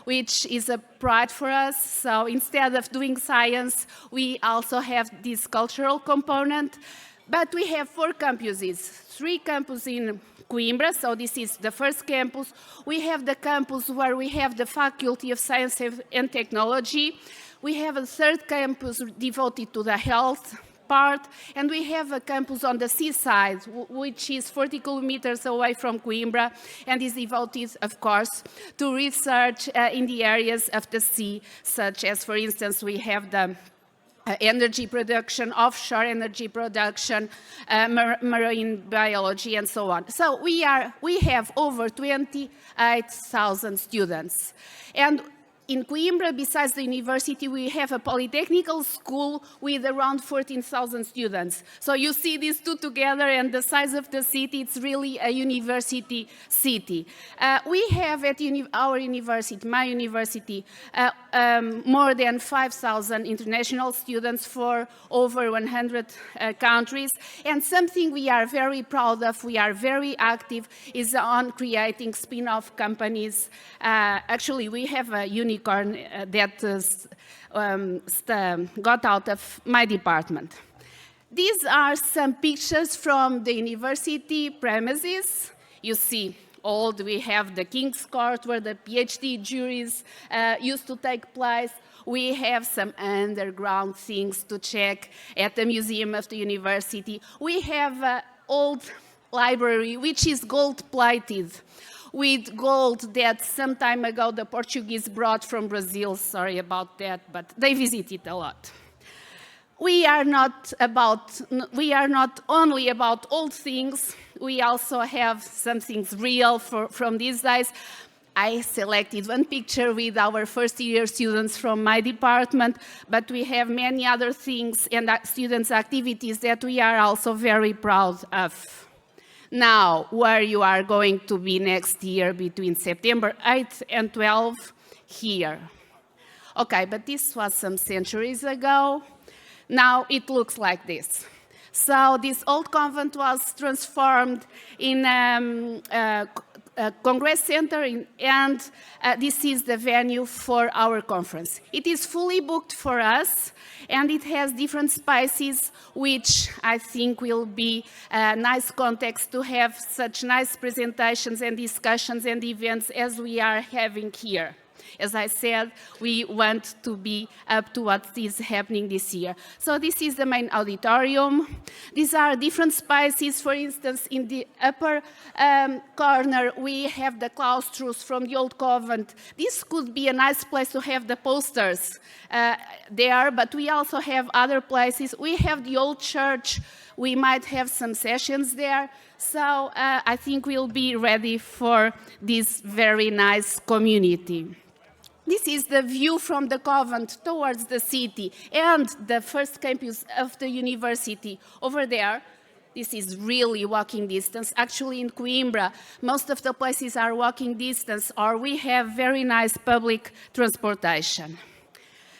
which is a pride for us. So instead of doing science, we also have this cultural component. But we have 4 campuses, 3 campuses in Coimbra, so this is the first campus. We have the campus where we have the Faculty of Science and Technology. We have a 3rd campus devoted to the health part, and we have a campus on the seaside, which is 40 kilometers away from Coimbra, and is devoted, of course, to research in the areas of the sea, such as, for instance, we have the energy production, offshore energy production, marine biology, and so on. So we have over 28,000 students. And in Coimbra, besides the university, we have a polytechnical school with around 14,000 students. So you see these two together and the size of the city, it's really a university city. We have at our university, my university, more than 5,000 international students for over 100 countries. And something we are very proud of, we are very active, is on creating spin-off companies. Actually, we have a unicorn that got out of my department. These are some pictures from the university premises. You see, we have the King's Court where the PhD juries used to take place. We have some underground things to check at the museum of the university. We have an old library which is gold-plated, with gold that some time ago the Portuguese brought from Brazil. Sorry about that, but they visit it a lot. We are not only about old things, we also have some things real from these days. I selected one picture with our first-year students from my department, but we have many other things and students' activities that we are also very proud of. Now, where you are going to be next year between September 8th and 12th, here. Okay, but this was some centuries ago. Now it looks like this. So this old convent was transformed in a Congress Center, and this is the venue for our conference. It is fully booked for us, and it has different spaces, which I think will be a nice context to have such nice presentations and discussions and events as we are having here. As I said, we want to be up to what is happening this year. So this is the main auditorium. These are different spaces. For instance, in the upper corner, we have the claustros from the old convent. This could be a nice place to have the posters there, but we also have other places. We have the old church. We might have some sessions there. So I think we'll be ready for this very nice community. This is the view from the convent towards the city and the first campus of the university. Over there, this is really walking distance. Actually, in Coimbra, most of the places are walking distance, or we have very nice public transportation.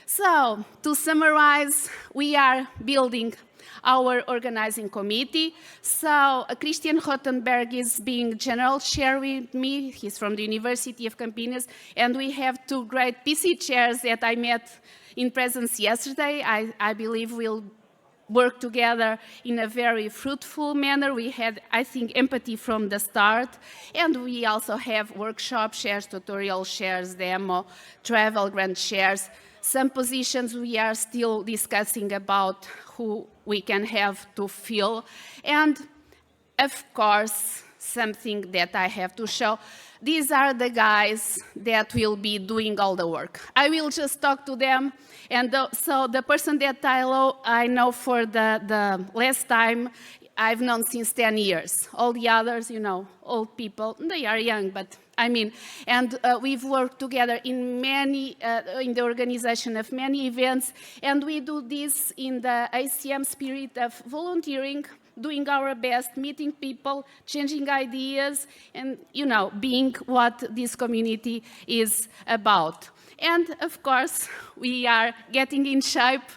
So, to summarize, we are building our organizing committee. So Christian Rothenberg is being general chair with me. He's from the University of Campinas. And we have 2 great PC chairs that I met in presence yesterday. I believe we'll work together in a very fruitful manner. We had, I think, empathy from the start. And we also have workshop chairs, tutorial chairs, demo, travel grant chairs. Some positions we are still discussing about who we can have to fill. And, of course, something that I have to show. These are the guys that will be doing all the work. I will just talk to them. And so the person that I know for the last time, I've known since 10 years. All the others, you know, old people, they are young, but I mean, and we've worked together in the organization of many events, and we do this in the ACM spirit of volunteering, doing our best, meeting people, changing ideas, and, you know, being what this community is about. And, of course, we are getting in shape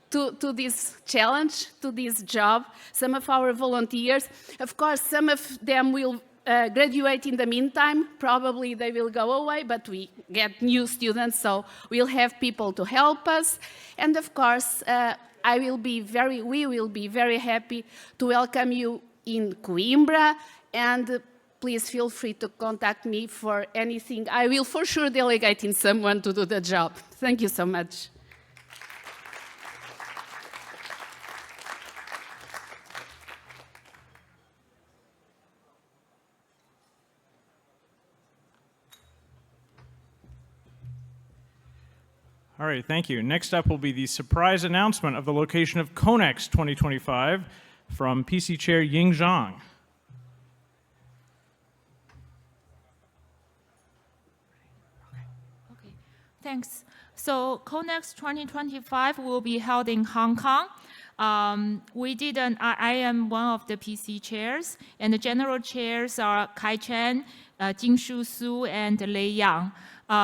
to this challenge, to this job. Some of our volunteers, of course, some of them will graduate in the meantime. Probably they will go away, but we get new students, so we'll have people to help us. And of course, we will be very happy to welcome you in Coimbra, and please feel free to contact me for anything. I will for sure delegate in someone to do the job. Thank you so much. All right, thank you. Next up will be the surprise announcement of the location of CONEX 2025 from PC Chair Ying Zhang. Okay, thanks. So CONEX 2025 will be held in Hong Kong. I am one of the PC chairs, and the general chairs are Kai Chen, Jingshu Su, and Lei Yang.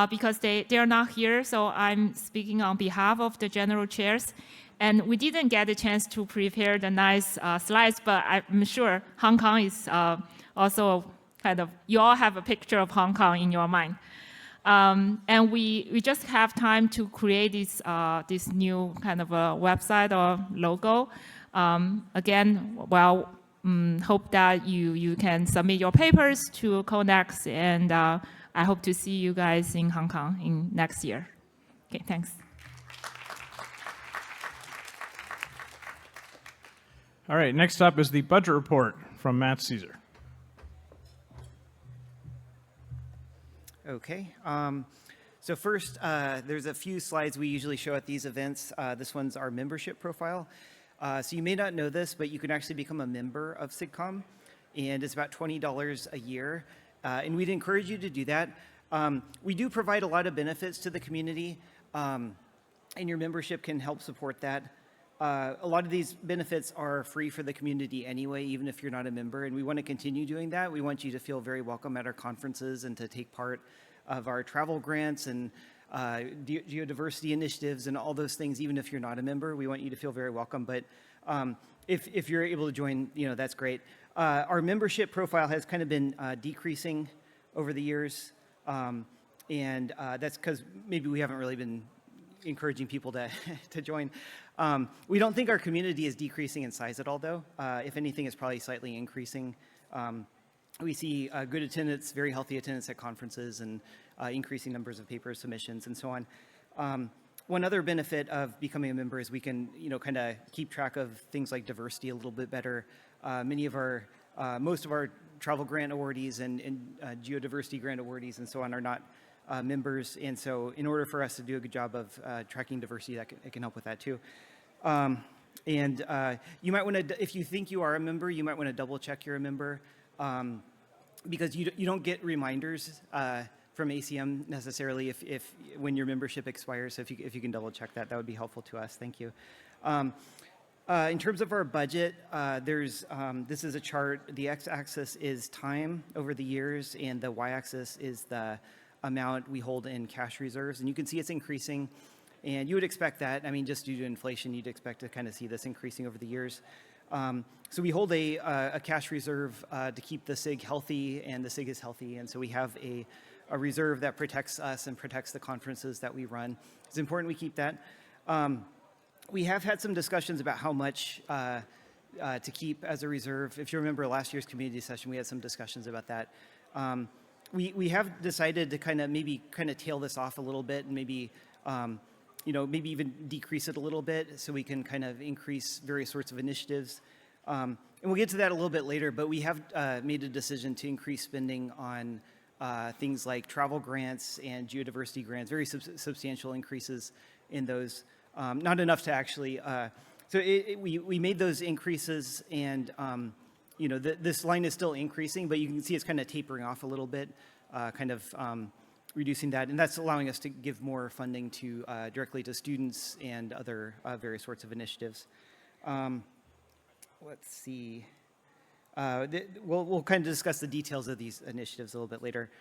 Because they are not here, so I'm speaking on behalf of the general chairs. And we didn't get a chance to prepare the nice slides, but I'm sure Hong Kong is also kind of, you all have a picture of Hong Kong in your mind. And we just have time to create this new kind of a website or logo. Again, well, hope that you can submit your papers to CONEX, and I hope to see you guys in Hong Kong in next year. Okay, thanks. All right, next up is the budget report from Matt Caesar. Okay. So first, there's a few slides we usually show at these events. This one's our membership profile. So you may not know this, but you can actually become a member of SIGCOMM', and it's about $20 a year. And we'd encourage you to do that. We do provide a lot of benefits to the community, and your membership can help support that. A lot of these benefits are free for the community anyway, even if you're not a member, and we want to continue doing that. We want you to feel very welcome at our conferences and to take part of our travel grants and geodiversity initiatives and all those things, even if you're not a member. We want you to feel very welcome, but if you're able to join, that's great. Our membership profile has kind of been decreasing over the years, and that's because maybe we haven't really been encouraging people to join. We don't think our community is decreasing in size at all, though. If anything, it's probably slightly increasing. We see good attendance, very healthy attendance at conferences, and increasing numbers of paper submissions and so on. One other benefit of becoming a member is we can, kind of keep track of things like diversity a little bit better. Most of our travel grant awardees and geodiversity grant awardees and so on are not members, and so in order for us to do a good job of tracking diversity, it can help with that too. You might want to, if you think you are a member, you might want to double check you're a member, because you don't get reminders from ACM necessarily if when your membership expires. So if you can double check that, that would be helpful to us. Thank you. In terms of our budget, this is a chart. The x-axis is time over the years, and the y-axis is the amount we hold in cash reserves. And you can see it's increasing, and you would expect that. I mean, just due to inflation, you'd expect to kind of see this increasing over the years. So we hold a cash reserve to keep the SIG healthy, and the SIG is healthy, and so we have a reserve that protects us and protects the conferences that we run. It's important we keep that. We have had some discussions about how much to keep as a reserve. If you remember last year's community session, we had some discussions about that. We have decided to kind of tail this off a little bit, and maybe even decrease it a little bit so we can kind of increase various sorts of initiatives. And we'll get to that a little bit later, but we have made a decision to increase spending on things like travel grants and geodiversity grants, very substantial increases in those. Not enough to actually, so we made those increases, and this line is still increasing, but you can see it's kind of tapering off a little bit, reducing that, and that's allowing us to give more funding to directly to students and other various sorts of initiatives. Let's see. We'll kind of discuss the details of these initiatives a little bit later.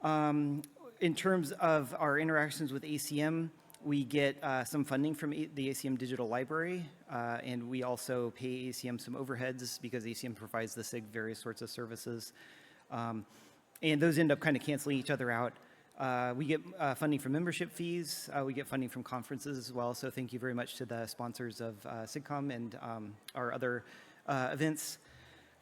In terms of our interactions with ACM, we get some funding from the ACM Digital Library, and we also pay ACM some overheads because ACM provides the SIG various sorts of services. And those end up kind of canceling each other out. We get funding from membership fees. We get funding from conferences as well. So thank you very much to the sponsors of SIGCOMM and our other events.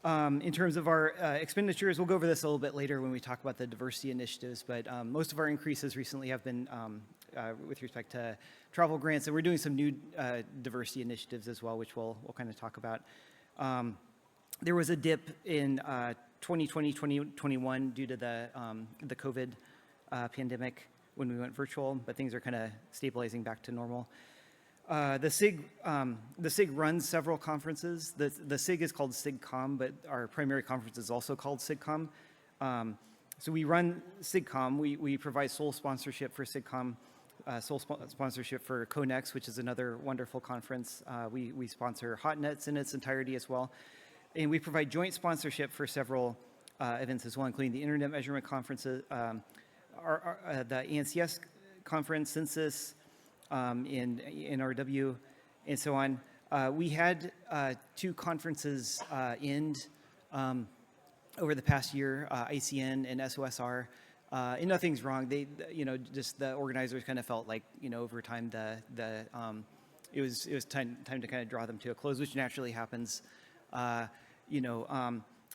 In terms of our expenditures, we'll go over this a little bit later when we talk about the diversity initiatives, but most of our increases recently have been with respect to travel grants, and we're doing some new diversity initiatives as well, which we'll kind of talk about. There was a dip in 2020, 2021 due to the COVID pandemic when we went virtual, but things are kind of stabilizing back to normal. The SIG runs several conferences. The SIG is called SIGCOMM', but our primary conference is also called SIGCOMM'. So we run SIGCOMM'. We provide sole sponsorship for SIGCOMM', sponsorship for CONEX, which is another wonderful conference. We sponsor HotNets in its entirety as well. And we provide joint sponsorship for several events as well, including the Internet Measurement Conferences, the ANCS conference, Census, in NRW, and so on. We had 2 conferences end over the past year, ICN and SOSR, and nothing's wrong. They, just the organizers kind of felt like, over time it was time to kind of draw them to a close, which naturally happens,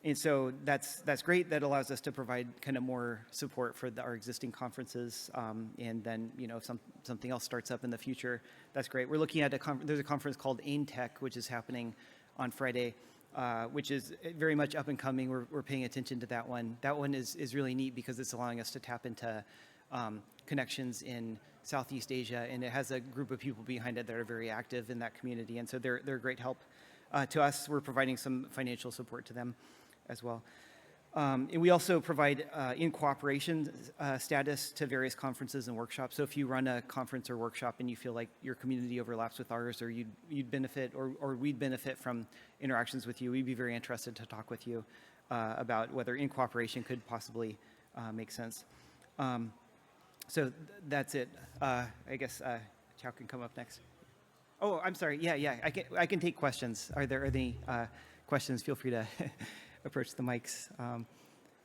and so that's great. That allows us to provide kind of more support for our existing conferences. And then, if something else starts up in the future, that's great. We're looking at there's a conference called AINTech, which is happening on Friday, which is very much up and coming. We're paying attention to that one. That one is really neat because it's allowing us to tap into connections in Southeast Asia, and it has a group of people behind it that are very active in that community. And so they're a great help to us. We're providing some financial support to them as well. And we also provide in cooperation status to various conferences and workshops. So if you run a conference or workshop and you feel like your community overlaps with ours, or you'd benefit or we'd benefit from interactions with you, we'd be very interested to talk with you about whether in cooperation could possibly make sense. So that's it. I guess Chow can come up next. Oh, I'm sorry. Yeah. I can take questions. Are there any questions? Feel free to approach the mics,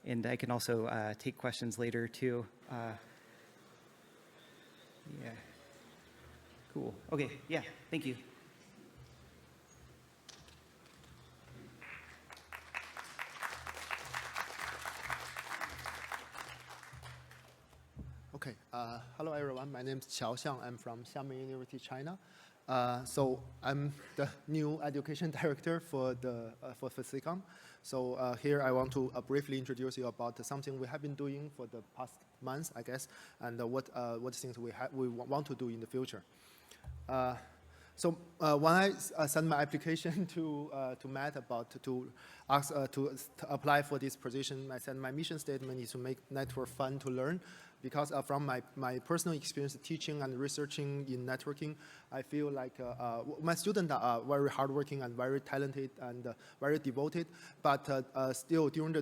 and I can also take questions later too. Yeah. Cool. Okay. Yeah. Thank you. Okay. Hello, everyone. My name is Qiao Xiang. I'm from Xiamen University, China. So I'm the new education director for SIGCOMM'. So here I want to briefly introduce you about something we have been doing for the past months, I guess, and what things we want to do in the future. So when I sent my application to Matt to apply for this position, I said my mission statement is to make network fun to learn. Because from my personal experience teaching and researching in networking, I feel like my students are very hardworking and very talented and very devoted. But still, during the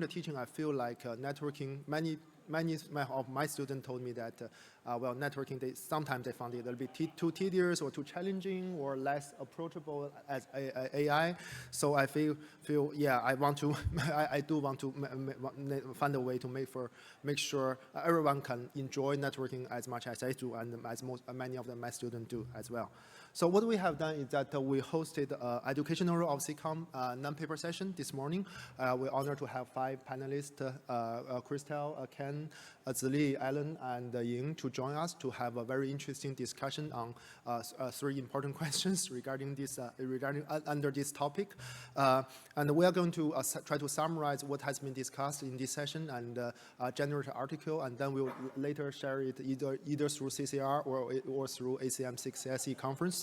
teaching, I feel like networking. Many of my students told me that networking sometimes they found it a little bit too tedious or too challenging or less approachable as AI. So I feel yeah, I do want to find a way to make sure everyone can enjoy networking as much as I do and as many of my students do as well. So what we have done is that we hosted educational role of SIGCOMM' non-paper session this morning. We're honored to have 5 panelists, Christelle, Ken, Zili, Alan, and Ying to join us to have a very interesting discussion on 3 important questions regarding this under this topic. And we are going to try to summarize what has been discussed in this session and generate an article, and then we'll later share it either through CCR or through ACM6SE conference.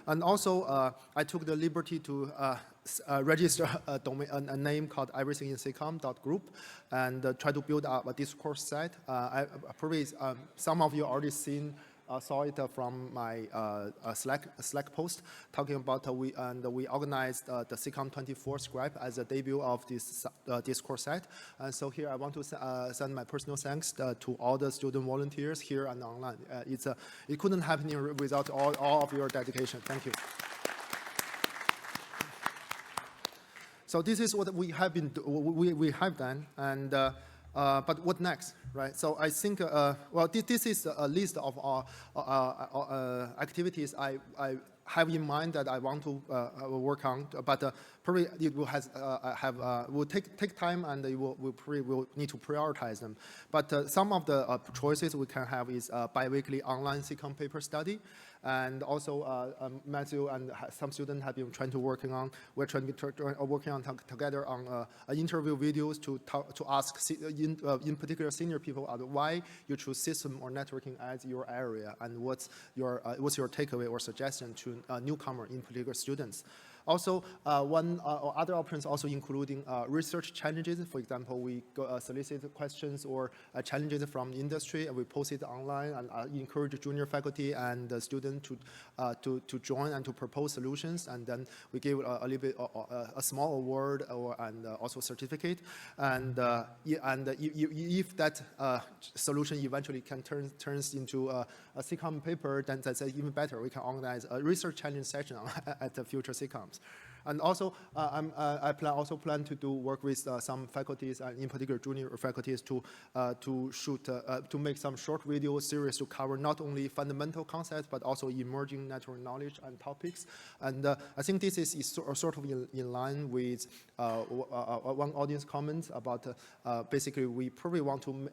And also, I took the liberty to register a name called everythinginsigcomm.group and try to build up a discourse site. Probably some of you already saw it from my Slack post talking about we organized the SIGCOMM'24 scribe as a debut of this discourse site. And so here I want to send my personal thanks to all the student volunteers here and online. It couldn't happen without all of your dedication. Thank you. So this is what we have been we have done, and but what next, right? So I think well, this is a list of our activities I have in mind that I want to work on, but probably it will take time, and we probably will need to prioritize them. But some of the choices we can have is bi-weekly online SIGCOMM paper study, and also Matthew and some students have been working on together on interview videos to ask in particular senior people why you choose system or networking as your area, and what's your takeaway or suggestion to newcomer, in particular students. Also, other options also including research challenges. For example, we solicit questions or challenges from industry, and we post it online, and encourage junior faculty and students to join and to propose solutions. And then we give a little bit a small award and also certificate. And if that solution eventually turns into a SIGCOMM paper, then that's even better. We can organize a research challenge session at the future SIGCOMMs. And also, I plan to do work with some faculties, and in particular junior faculties, to make some short video series to cover not only fundamental concepts but also emerging network knowledge and topics. And I think this is sort of in line with one audience comment about basically we probably want to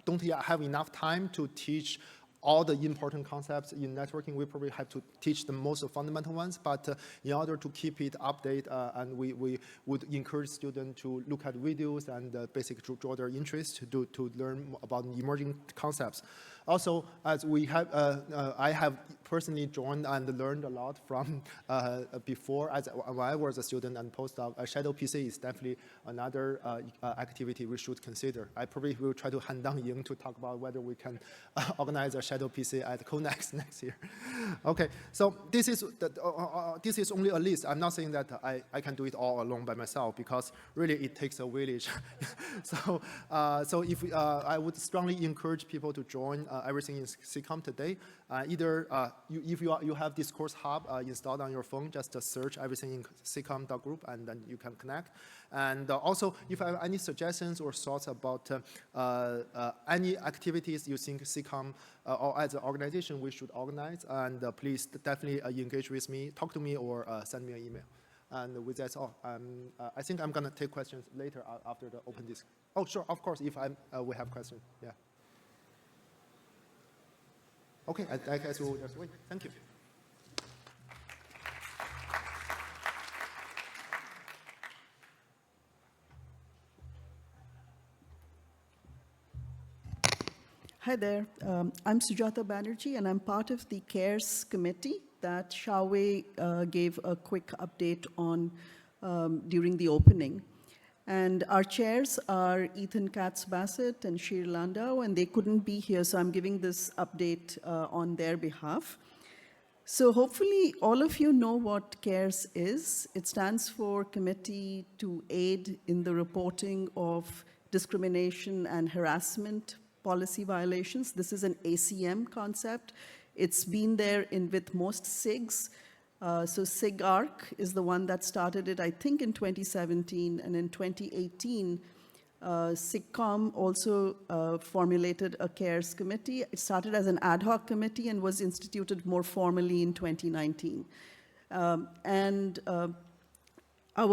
don't have enough time to teach all the important concepts in networking. We probably have to teach the most fundamental ones, but in order to keep it updated, and we would encourage students to look at videos and basically to draw their interest to learn about emerging concepts. Also, as we have, I have personally joined and learned a lot from before, when I was a student and postdoc. Shadow PC is definitely another activity we should consider. I probably will try to hand down Ying to talk about whether we can organize a Shadow PC at CONEX next year. Okay, so this is only a list. I'm not saying that I can do it all alone by myself, because really it takes a village. So if I would strongly encourage people to join everything in SIGCOMM today. Either if you have this course hub installed on your phone, just search everything in SIGCOMM.group, and then you can connect. And also, if you have any suggestions or thoughts about any activities you think SIGCOMM or as an organization we should organize, and please definitely engage with me, talk to me, or send me an email. And with that all, I think I'm going to take questions later after the open disc. Oh, sure, of course, if we have questions, yeah. Okay, I guess we'll just wait. Thank you. Hi there. I'm Sujata Banerjee, and I'm part of the CARES committee that Xiaowei gave a quick update on during the opening. And our chairs are Ethan Katz-Bassett and Shir Landau, and they couldn't be here, so I'm giving this update on their behalf. So hopefully all of you know what CARES is. It stands for Committee to Aid in the Reporting of Discrimination and Harassment Policy Violations. This is an ACM concept. It's been there with most SIGs. So SIG-ARC is the one that started it, I think, in 2017. And in 2018, SIGCOMM also formulated a CARES committee. It started as an ad hoc committee and was instituted more formally in 2019. Our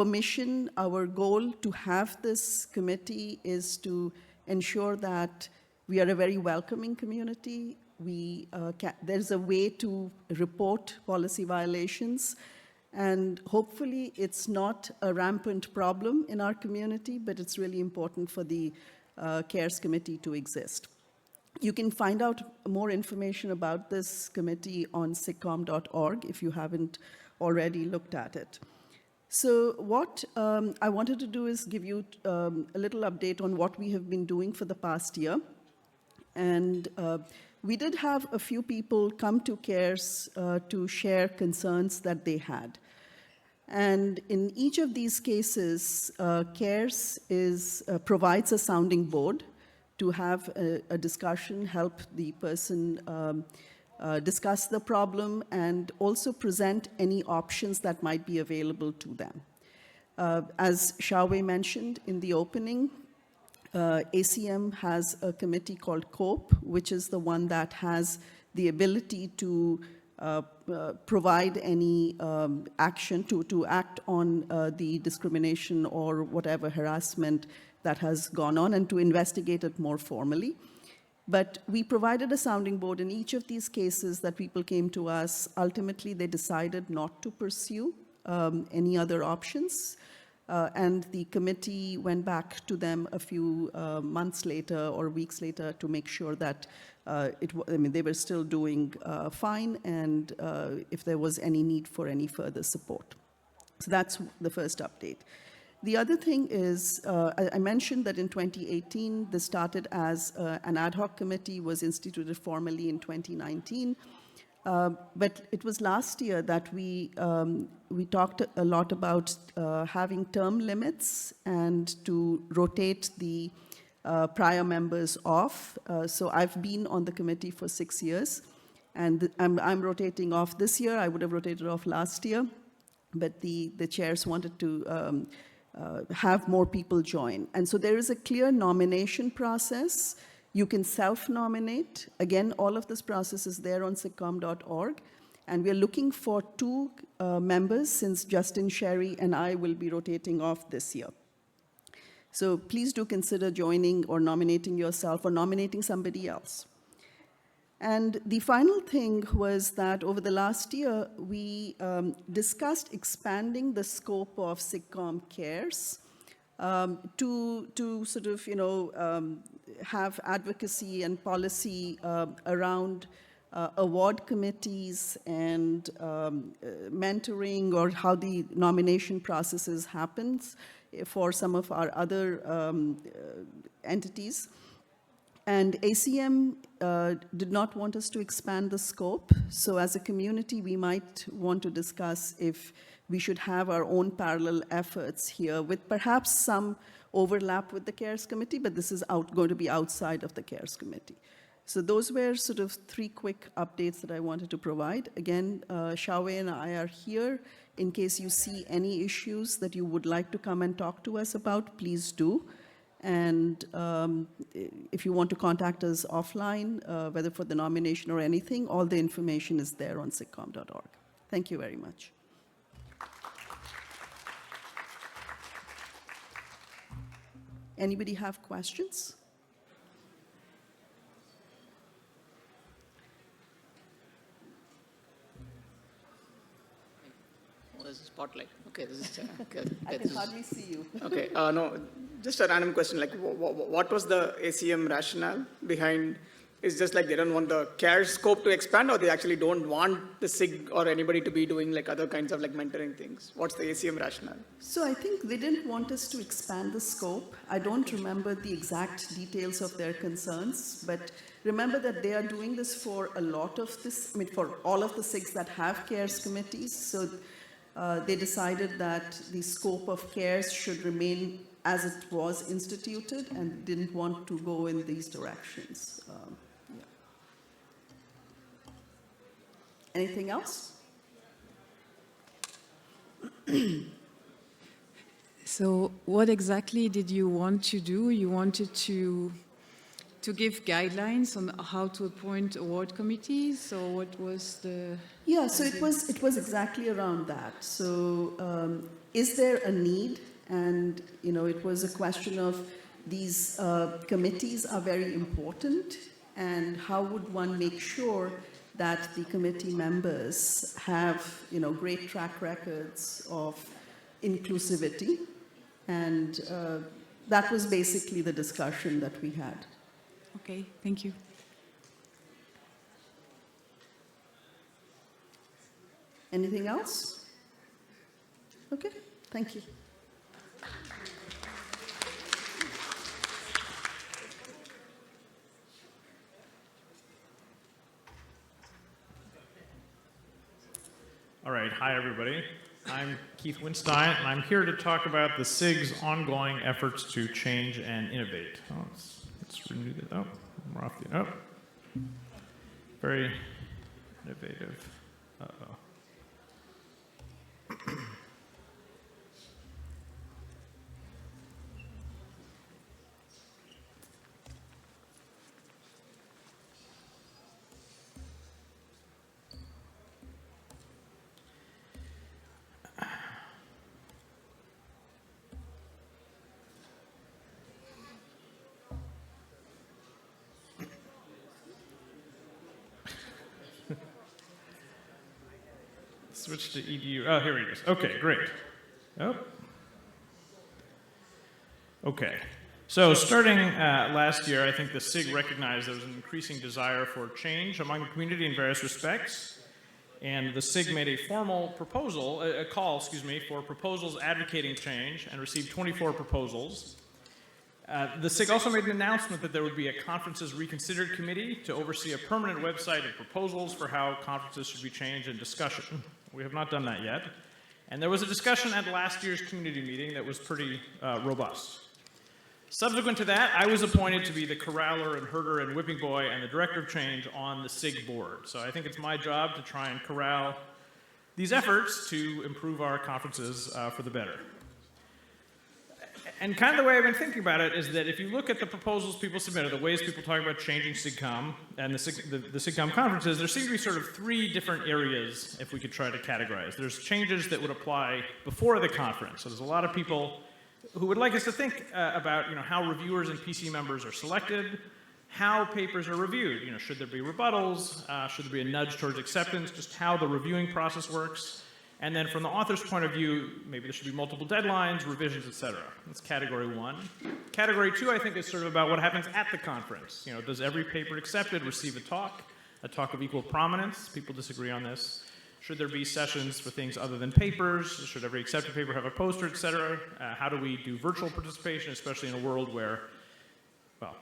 mission, our goal to have this committee is to ensure that we are a very welcoming community. There's a way to report policy violations, and hopefully it's not a rampant problem in our community, but it's really important for the CARES committee to exist. You can find out more information about this committee on SIGCOMM'24 if you haven't already looked at it. So what I wanted to do is give you a little update on what we have been doing for the past year. And we did have a few people come to CARES to share concerns that they had. And in each of these cases, CARES provides a sounding board to have a discussion, help the person discuss the problem, and also present any options that might be available to them. As Xiaowei mentioned in the opening, ACM has a committee called COPE, which is the one that has the ability to provide any action, to act on the discrimination or whatever harassment that has gone on and to investigate it more formally. But we provided a sounding board in each of these cases that people came to us. Ultimately, they decided not to pursue any other options. And the committee went back to them a few months later or weeks later to make sure that they were still doing fine, and if there was any need for any further support. So that's the first update. The other thing is, I mentioned that in 2018, this started as an ad hoc committee, was instituted formally in 2019. But it was last year that we talked a lot about having term limits and to rotate the prior members off. So I've been on the committee for 6 years, and I'm rotating off this year. I would have rotated off last year, but the chairs wanted to have more people join. And so there is a clear nomination process. You can self-nominate. Again, all of this process is there on SIGCOMM'24. And we're looking for 2 members, since Justin, Sherry, and I will be rotating off this year. So please do consider joining or nominating yourself or nominating somebody else. And the final thing was that over the last year, we discussed expanding the scope of SIGCOMM Cares to sort of, have advocacy and policy around award committees and mentoring, or how the nomination processes happens for some of our other entities. And ACM did not want us to expand the scope. So as a community, we might want to discuss if we should have our own parallel efforts here, with perhaps some overlap with the CARES committee, but this is going to be outside of the CARES committee. So those were sort of 3 quick updates that I wanted to provide. Again, Xiaowei and I are here in case you see any issues that you would like to come and talk to us about, please do. And if you want to contact us offline, whether for the nomination or anything, all the information is there on SIGCOMM.org. Thank you very much. Anybody have questions? Oh, there's a spotlight. Okay, this is good. I can hardly see you. Okay, no, just a random question. Like, what was the ACM rationale behind? It's just like they don't want the CARE scope to expand, or they actually don't want the SIG or anybody to be doing like other kinds of like mentoring things? What's the ACM rationale? So I think they didn't want us to expand the scope. I don't remember the exact details of their concerns, but remember that they are doing this for a lot of this, for all of the SIGs that have CARES committees. So they decided that the scope of CARES should remain as it was instituted, and didn't want to go in these directions. Anything else? So what exactly did you want to do? You wanted to give guidelines on how to appoint award committees? So what was the... Yeah, so it was exactly around that. So is there a need? And, it was a question of these committees are very important, and how would one make sure that the committee members have, great track records of inclusivity. And that was basically the discussion that we had. Okay, thank you. Anything else? Okay, thank you. All right, hi everybody. I'm Keith Winstein, and I'm here to talk about the SIG's ongoing efforts to change and innovate. Oh, let's renew that. Oh, we're off the, oh. Very innovative. Uh-oh. switch to EDU. Oh, here it is. Okay, great. Oh. Okay. So starting last year, I think the SIG recognized there was an increasing desire for change among the community in various respects. And the SIG made a formal proposal, a call, for proposals advocating change and received 24 proposals. The SIG also made an announcement that there would be a Conferences Reconsidered Committee to oversee a permanent website of proposals for how conferences should be changed and discussion. We have not done that yet. And there was a discussion at last year's community meeting that was pretty robust. Subsequent to that, I was appointed to be the corraller and herder and whipping boy and the director of change on the SIG board. So I think it's my job to try and corral these efforts to improve our conferences for the better. And kind of the way I've been thinking about it is that if you look at the proposals people submitted, the ways people talk about changing SIGCOMM and the SIGCOMM conferences, there seem to be sort of three different areas if we could try to categorize. There's changes that would apply before the conference. So there's a lot of people who would like us to think about how reviewers and PC members are selected, how papers are reviewed. Should there be rebuttals? Should there be a nudge towards acceptance? Just how the reviewing process works. And then from the author's point of view, maybe there should be multiple deadlines, revisions, etc. That's category one. Category two, I think, is sort of about what happens at the conference. Does every paper accepted receive a talk of equal prominence? People disagree on this. Should there be sessions for things other than papers? Should every accepted paper have a poster, etc.? How do we do virtual participation, especially in a world where, well,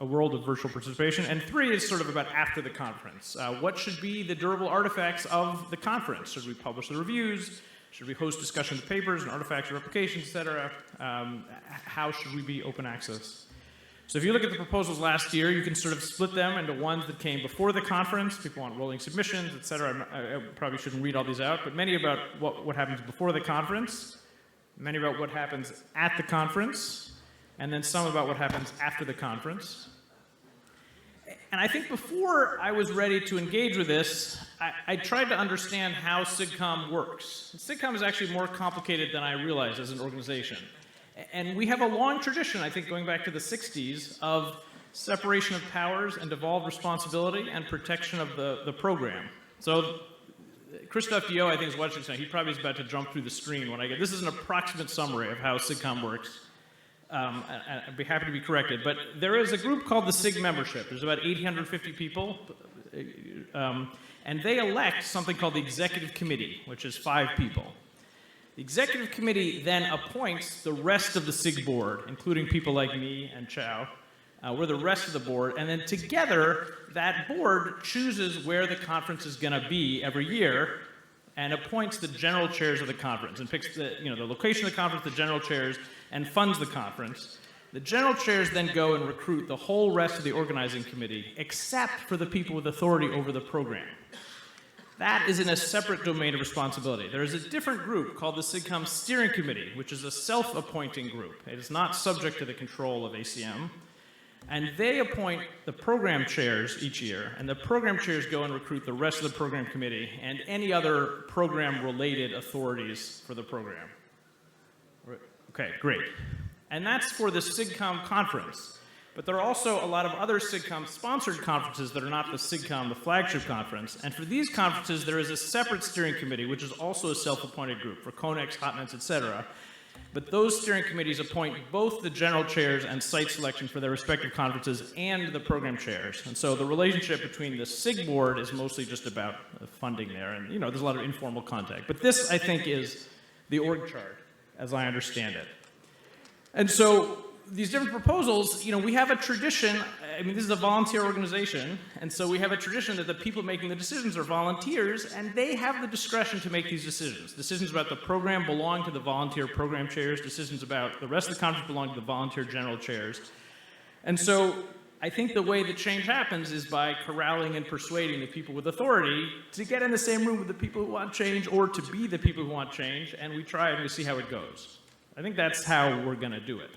a world of virtual participation? And three is sort of about after the conference. What should be the durable artifacts of the conference? Should we publish the reviews? Should we host discussions of papers and artifacts or replications, etc.? How should we be open access? So if you look at the proposals last year, you can sort of split them into ones that came before the conference. People want rolling submissions, etc. I probably shouldn't read all these out, but many about what happens before the conference, many about what happens at the conference, and then some about what happens after the conference. And I think before I was ready to engage with this, I tried to understand how SIGCOMM works. SIGCOMM is actually more complicated than I realized as an organization. And we have a long tradition, I think, going back to the 60s, of separation of powers and devolved responsibility and protection of the program. So Christophe Dio, I think, is watching this now. He probably is about to jump through the screen when I get this. Is an approximate summary of how SIGCOMM works. I'd be happy to be corrected. But there is a group called the SIG membership. There's about 850 people. And they elect something called the Executive Committee, which is 5 people. The Executive Committee then appoints the rest of the SIG board, including people like me and Chow. We're the rest of the board. And then together, that board chooses where the conference is going to be every year and appoints the general chairs of the conference and picks the location of the conference, the general chairs, and funds the conference. The general chairs then go and recruit the whole rest of the organizing committee, except for the people with authority over the program. That is in a separate domain of responsibility. There is a different group called the SIGCOMM Steering Committee, which is a self-appointing group. It is not subject to the control of ACM. And they appoint the program chairs each year, and the program chairs go and recruit the rest of the program committee and any other program-related authorities for the program. Okay, great. And that's for the SIGCOMM conference. But there are also a lot of other SIGCOMM-sponsored conferences that are not the SIGCOMM, the flagship conference. And for these conferences, there is a separate steering committee, which is also a self-appointed group for CONEX, HotNets, etc. But those steering committees appoint both the general chairs and site selection for their respective conferences and the program chairs. And so the relationship between the SIG board is mostly just about funding there. And, there's a lot of informal contact. But this, I think, is the org chart, as I understand it. And so these different proposals, we have a tradition. I mean, this is a volunteer organization, and so we have a tradition that the people making the decisions are volunteers, and they have the discretion to make these decisions. Decisions about the program belong to the volunteer program chairs. Decisions about the rest of the conference belong to the volunteer general chairs. And so I think the way the change happens is by corralling and persuading the people with authority to get in the same room with the people who want change or to be the people who want change, and we try and we see how it goes. I think that's how we're going to do it.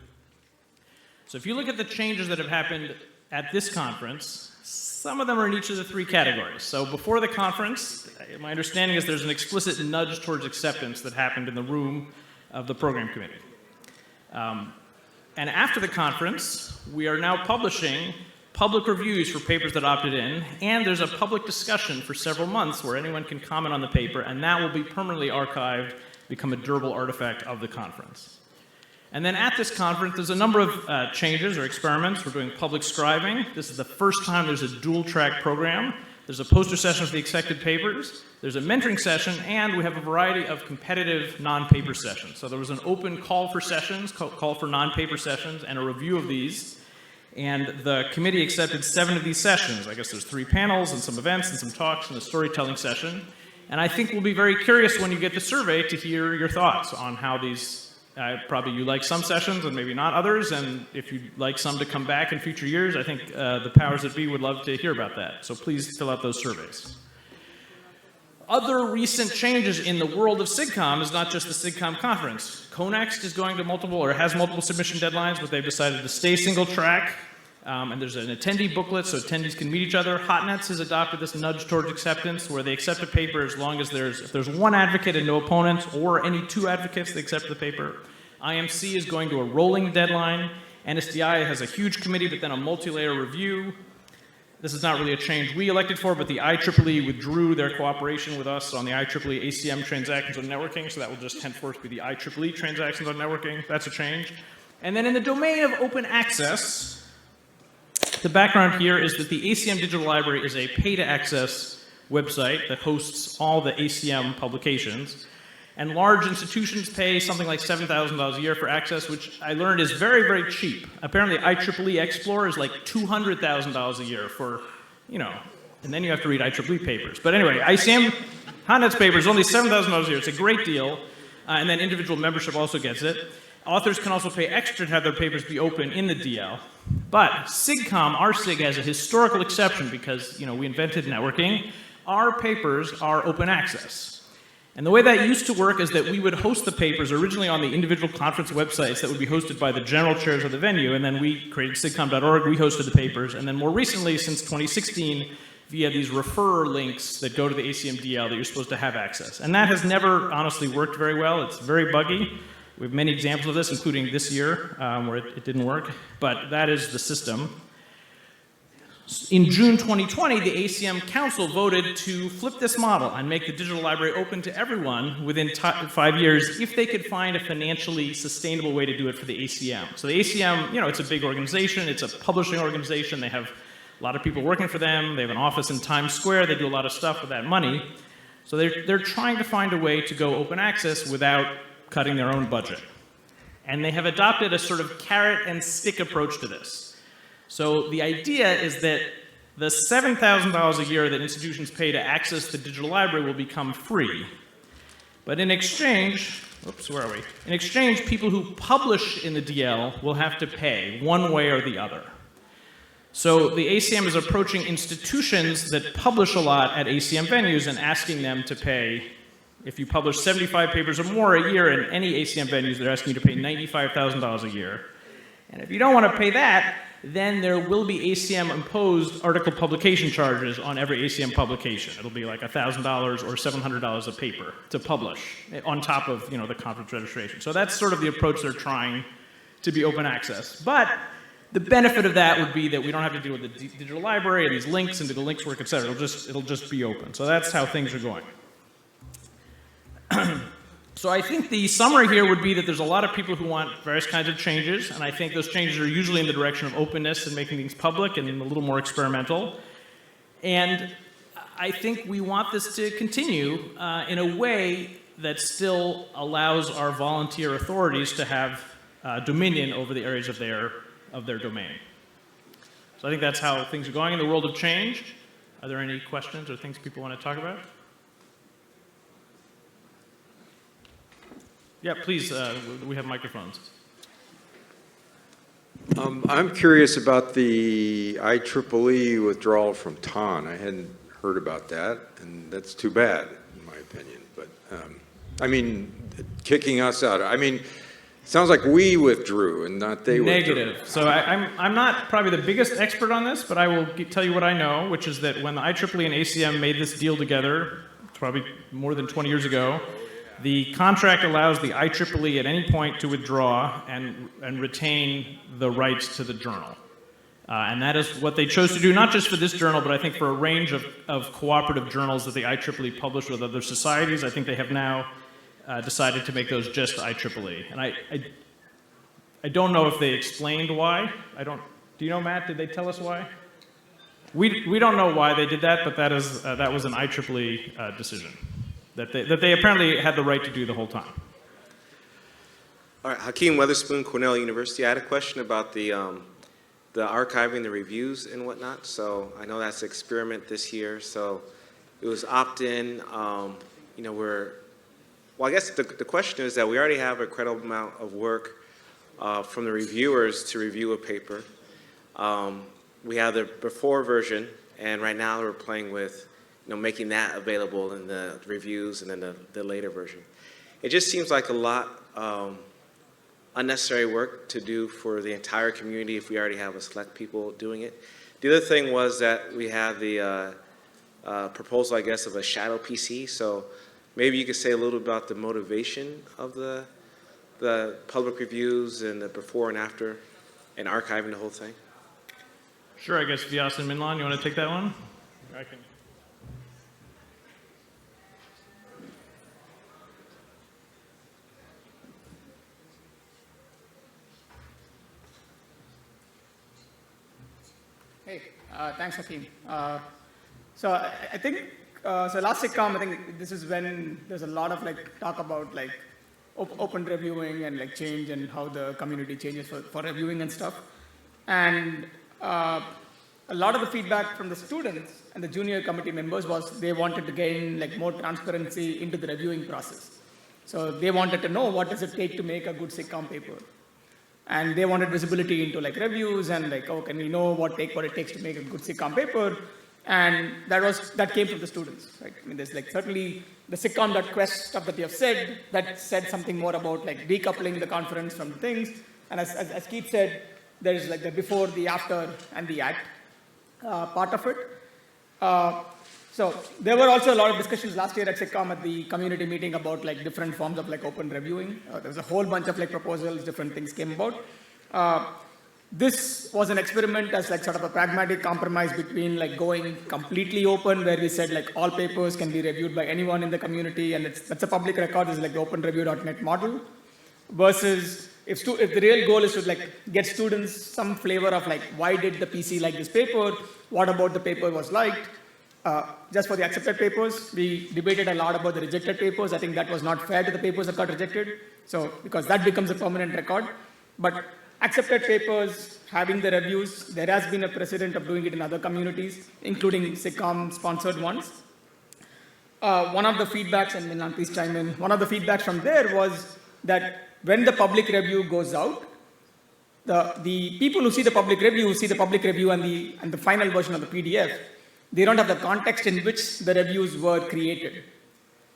So if you look at the changes that have happened at this conference, some of them are in each of the 3 categories. So before the conference, my understanding is there's an explicit nudge towards acceptance that happened in the room of the program committee. And after the conference, we are now publishing public reviews for papers that opted in, and there's a public discussion for several months where anyone can comment on the paper, and that will be permanently archived, become a durable artifact of the conference. And then at this conference, there's a number of changes or experiments. We're doing public scribing. This is the first time there's a dual-track program. There's a poster session for the accepted papers, there's a mentoring session, and we have a variety of competitive non-paper sessions. So there was an open call for sessions, call for non-paper sessions, and a review of these. And the committee accepted 7 of these sessions. I guess there's 3 panels and some events and some talks and a storytelling session. And I think we'll be very curious when you get the survey to hear your thoughts on how these, probably you like some sessions and maybe not others, and if you'd like some to come back in future years, I think the powers that be would love to hear about that. So please fill out those surveys. Other recent changes in the world of SIGCOMM is not just the SIGCOMM conference. CONEXT is going to multiple, or has multiple submission deadlines, but they've decided to stay single track. And there's an attendee booklet so attendees can meet each other. HotNets has adopted this nudge towards acceptance where they accept a paper as long as if there's 1 advocate and no opponents, or any 2 advocates, they accept the paper. IMC is going to a rolling deadline. NSDI has a huge committee, but then a multi-layer review. This is not really a change we elected for, but the IEEE withdrew their cooperation with us on the IEEE ACM transactions on networking, so that will just henceforth be the IEEE transactions on networking. That's a change. And then in the domain of open access, the background here is that the ACM Digital Library is a pay-to-access website that hosts all the ACM publications. And large institutions pay something like $7,000 a year for access, which I learned is very, very cheap. Apparently, IEEE Explorer is like $200,000 a year for, and then you have to read IEEE papers. But anyway, ICM HotNet's paper is only $7,000 a year. It's a great deal. And then individual membership also gets it. Authors can also pay extra to have their papers be open in the DL. But SIGCOMM, our SIG, has a historical exception because, we invented networking. Our papers are open access. And the way that used to work is that we would host the papers originally on the individual conference websites that would be hosted by the general chairs of the venue, and then we created sigcomm.org, we hosted the papers, and then more recently, since 2016, via these refer links that go to the ACM DL that you're supposed to have access. And that has never honestly worked very well. It's very buggy. We have many examples of this, including this year, where it didn't work, but that is the system. In June 2020, the ACM Council voted to flip this model and make the digital library open to everyone within 5 years if they could find a financially sustainable way to do it for the ACM. So the ACM, it's a big organization, it's a publishing organization, they have a lot of people working for them, they have an office in Times Square, they do a lot of stuff with that money. So they're trying to find a way to go open access without cutting their own budget. And they have adopted a sort of carrot and stick approach to this. So the idea is that the $7,000 a year that institutions pay to access the digital library will become free. But in exchange, in exchange, people who publish in the DL will have to pay one way or the other. So the ACM is approaching institutions that publish a lot at ACM venues and asking them to pay. If you publish 75 papers or more a year in any ACM venues, they're asking you to pay $95,000 a year. And if you don't want to pay that, then there will be ACM-imposed article publication charges on every ACM publication. It'll be like $1,000 or $700 a paper to publish on top of the conference registration. So that's sort of the approach they're trying to be open access. But the benefit of that would be that we don't have to deal with the digital library and these links and do the links work, et cetera. It'll just be open. So that's how things are going. So I think the summary here would be that there's a lot of people who want various kinds of changes, and I think those changes are usually in the direction of openness and making things public and a little more experimental. And I think we want this to continue in a way that still allows our volunteer authorities to have dominion over the areas of their domain. So I think that's how things are going in the world of change. Are there any questions or things people want to talk about? Yeah, please, we have microphones. I'm curious about the IEEE withdrawal from TON. I hadn't heard about that, and that's too bad, in my opinion. But, kicking us out. It sounds like we withdrew and not they withdrew. Negative. So I'm not probably the biggest expert on this, but I will tell you what I know, which is that when the IEEE and ACM made this deal together, probably more than 20 years ago, the contract allows the IEEE at any point to withdraw and retain the rights to the journal. And that is what they chose to do, not just for this journal, but I think for a range of cooperative journals that the IEEE published with other societies. I think they have now decided to make those just IEEE. And I don't know if they explained why. Do you know, Matt? Did they tell us why? We don't know why they did that, but that was an IEEE decision that they apparently had the right to do the whole time. All right, Hakeem Weatherspoon, Cornell University. I had a question about the archiving, the reviews and whatnot. So I know that's an experiment this year. So it was opt-in. Well, I guess the question is that we already have a credible amount of work from the reviewers to review a paper. We have the before version, and right now we're playing with, making that available in the reviews and then the later version. It just seems like a lot unnecessary work to do for the entire community if we already have a select people doing it. The other thing was that we have the proposal, I guess, of a shadow PC. So maybe you could say a little about the motivation of the public reviews and the before and after and archiving the whole thing. Sure, I guess Vyas and Minlan, you want to take that one? I can. Hey, thanks, Hakeem. So I think, so last SIGCOMM, I think this is when there's a lot of talk about open reviewing and change and how the community changes for reviewing and stuff. And a lot of the feedback from the students and the junior committee members was they wanted to gain more transparency into the reviewing process. So they wanted to know what does it take to make a good SIGCOMM paper. And they wanted visibility into reviews and can we know what it takes to make a good SIGCOMM paper. And that came from the students, right? I mean, there's certainly the SIGCOMM.quest stuff that you have said, that said something more about decoupling the conference from things. And as Keith said, there's the before, the after, and the at part of it. So there were also a lot of discussions last year at SIGCOMM at the community meeting about different forms of open reviewing. There was a whole bunch of proposals, different things came about. This was an experiment as sort of a pragmatic compromise between going completely open, where we said all papers can be reviewed by anyone in the community, and that's a public record, is the openreview.net model, versus if the real goal is to get students some flavor of why did the PC like this paper, what about the paper was liked. Just for the accepted papers, we debated a lot about the rejected papers. I think that was not fair to the papers that got rejected, so because that becomes a permanent record. But accepted papers, having the reviews, there has been a precedent of doing it in other communities, including SIGCOMM-sponsored ones. One of the feedbacks, and Milan, please chime in, one of the feedbacks from there was that when the public review goes out, the people who see the public review and the final version of the PDF, they don't have the context in which the reviews were created.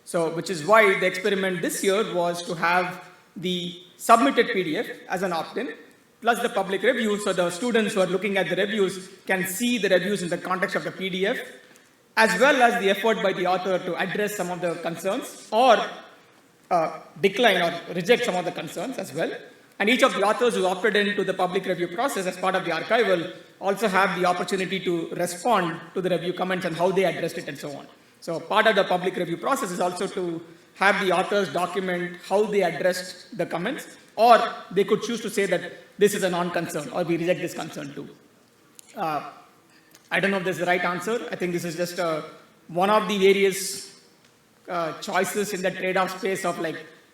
So, which is why the experiment this year was to have the submitted PDF as an opt-in, plus the public review, so the students who are looking at the reviews can see the reviews in the context of the PDF, as well as the effort by the author to address some of the concerns, or decline or reject some of the concerns as well. And each of the authors who opted into the public review process as part of the archival also have the opportunity to respond to the review comments and how they addressed it and so on. So part of the public review process is also to have the authors document how they addressed the comments, or they could choose to say that this is a non-concern or we reject this concern too. I don't know if this is the right answer. I think this is just one of the various choices in the trade-off space of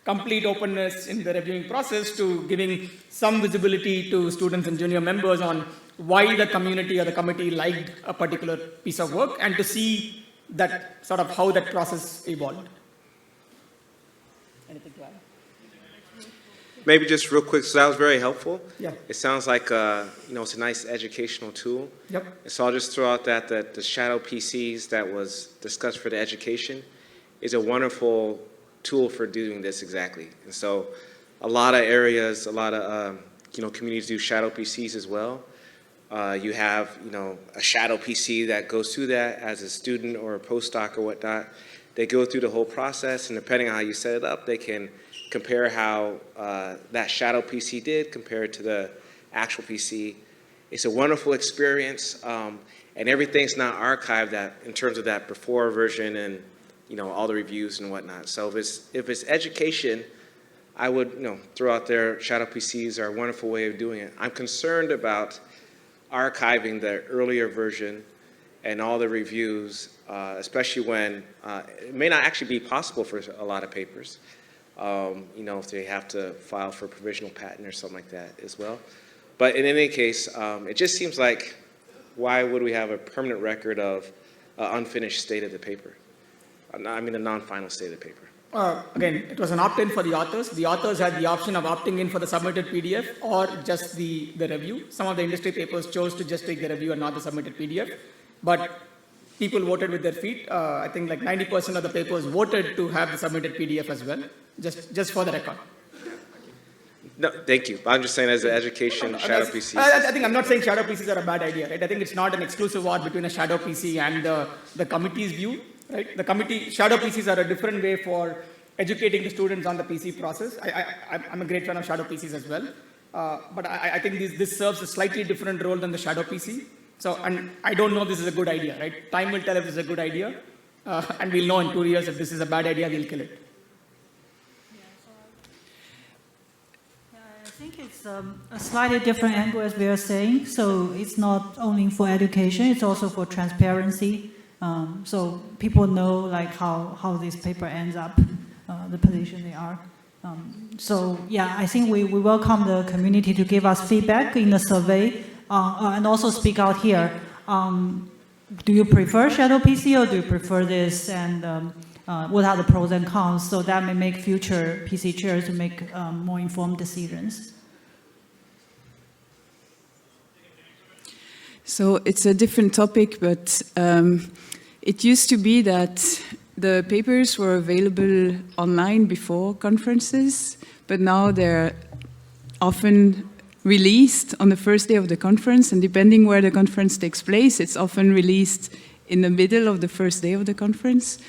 complete openness in the reviewing process to giving some visibility to students and junior members on why the community or the committee liked a particular piece of work, and to see that sort of how that process evolved. Anything to add? Maybe just real quick, so that was very helpful. Yeah. It sounds like, it's a nice educational tool. Yep. So I'll just throw out that the shadow PCs that was discussed for the education is a wonderful tool for doing this exactly. And so a lot of areas, a lot of, communities do shadow PCs as well. You have, a shadow PC that goes through that as a student or a postdoc or whatnot. They go through the whole process, and depending on how you set it up, they can compare how that shadow PC did compared to the actual PC. It's a wonderful experience, and everything's now archived in terms of that before version and all the reviews and whatnot. So if it's education, I would throw out there shadow PCs are a wonderful way of doing it. I'm concerned about archiving the earlier version and all the reviews, especially when it may not actually be possible for a lot of papers. If they have to file for a provisional patent or something like that as well. But in any case, it just seems like, why would we have a permanent record of unfinished state of the paper? I mean, a non-final state of the paper. Again, it was an opt-in for the authors. The authors had the option of opting in for the submitted PDF or just the review. Some of the industry papers chose to just take the review and not the submitted PDF. But people voted with their feet. I think like 90% of the papers voted to have the submitted PDF as well, just for the record. No, thank you. I'm just saying as an education, shadow PCs. I think I'm not saying shadow PCs are a bad idea, right? I think it's not an exclusive war between a shadow PC and the committee's view, right? The committee, shadow PCs are a different way for educating the students on the PC process. I'm a great fan of shadow PCs as well. But I think this serves a slightly different role than the shadow PC. So, and I don't know if this is a good idea, right? Time will tell if this is a good idea. And we'll know in 2 years if this is a bad idea, we'll kill it. I think it's a slightly different angle as we are saying. So it's not only for education, it's also for transparency. So people know like how this paper ends up, the position they are. So yeah, I think we welcome the community to give us feedback in the survey and also speak out here. Do you prefer shadow PC or do you prefer this? And what are the pros and cons? So that may make future PC chairs to make more informed decisions. So it's a different topic, but it used to be that the papers were available online before conferences, but now they're often released on the first day of the conference, and depending where the conference takes place, it's often released in the middle of the first day of the conference.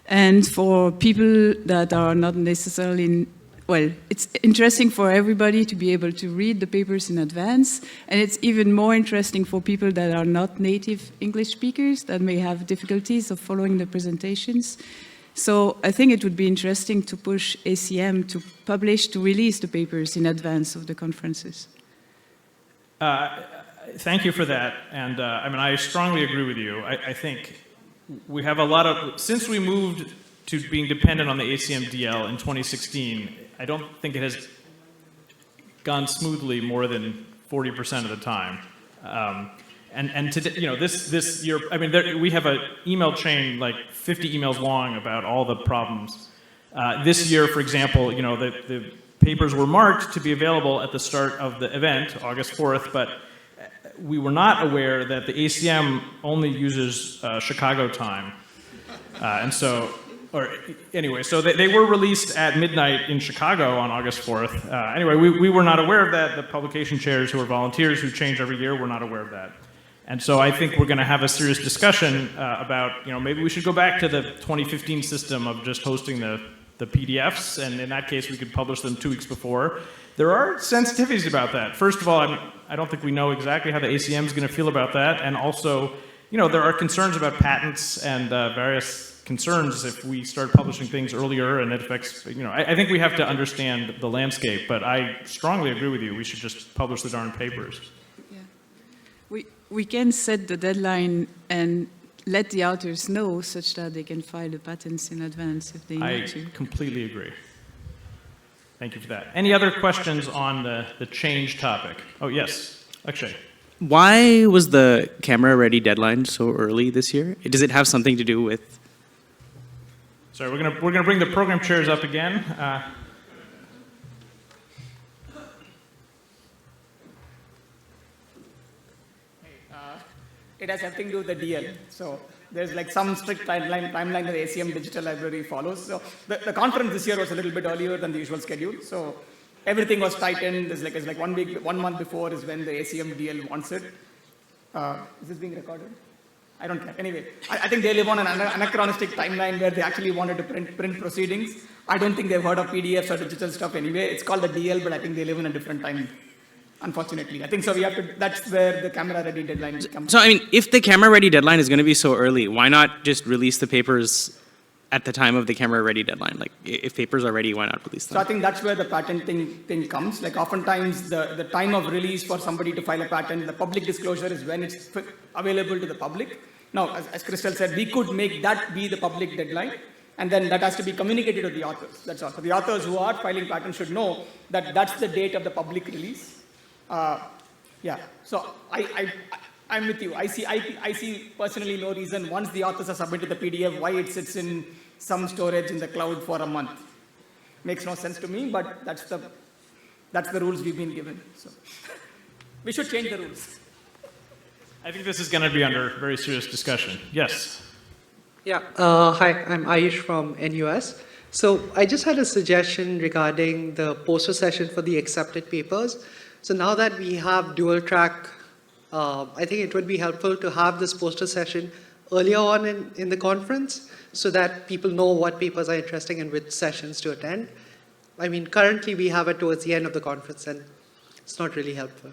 And for people that are not necessarily, well, it's interesting for everybody to be able to read the papers in advance, and it's even more interesting for people that are not native English speakers that may have difficulties of following the presentations. So I think it would be interesting to push ACM to publish, to release the papers in advance of the conferences. Thank you for that. And I mean, I strongly agree with you. I think we have a lot of, since we moved to being dependent on the ACM DL in 2016, I don't think it has gone smoothly more than 40% of the time. And today, this year, I mean, we have an email chain like 50 emails long about all the problems. This year, for example, the papers were marked to be available at the start of the event, August 4th, but we were not aware that the ACM only uses Chicago time. And so, so they were released at midnight in Chicago on August 4th. Anyway, we were not aware of that. The publication chairs, who are volunteers who change every year, were not aware of that. And so I think we're going to have a serious discussion about, maybe we should go back to the 2015 system of just hosting the PDFs, and in that case we could publish them 2 weeks before. There are sensitivities about that. First of all, I don't think we know exactly how the ACM is going to feel about that, and also, there are concerns about patents and various concerns if we start publishing things earlier, and it affects, I think we have to understand the landscape, but I strongly agree with you. We should just publish the darn papers. Yeah. We can set the deadline and let the authors know such that they can file the patents in advance if they need to. I completely agree. Thank you for that. Any other questions on the change topic? Oh, yes, Akshay. Why was the camera ready deadline so early this year? Does it have something to do with? Sorry, we're gonna bring the program chairs up again. It has something to do with the DL. So there's like some strict timeline that the ACM Digital Library follows. So the conference this year was a little bit earlier than the usual schedule. So everything was tightened. It's like 1 month before is when the ACM DL wants it. Is this being recorded? I don't care. Anyway, I think they live on an anachronistic timeline where they actually wanted to print proceedings. I don't think they've heard of PDFs or digital stuff anyway. It's called the DL, but I think they live in a different time. unfortunately. I think so. That's where the camera-ready deadline comes. So, I mean, if the camera-ready deadline is going to be so early, why not just release the papers at the time of the camera-ready deadline? Like, if papers are ready, why not release them? So I think that's where the patenting thing comes. Like, oftentimes, the time of release for somebody to file a patent, the public disclosure is when it's available to the public. Now, as Crystal said, we could make that be the public deadline, and then that has to be communicated to the authors. That's all. So the authors who are filing patents should know that that's the date of the public release. Yeah. So I'm with you. I see personally no reason once the authors are submitted the PDF why it sits in some storage in the cloud for a month. Makes no sense to me, but that's the rules we've been given. So we should change the rules. I think this is going to be under very serious discussion. Yes. Yeah, hi, I'm Ayush from NUS. So I just had a suggestion regarding the poster session for the accepted papers. So now that we have dual track, I think it would be helpful to have this poster session earlier on in the conference so that people know what papers are interesting and which sessions to attend. I mean, currently we have it towards the end of the conference and it's not really helpful.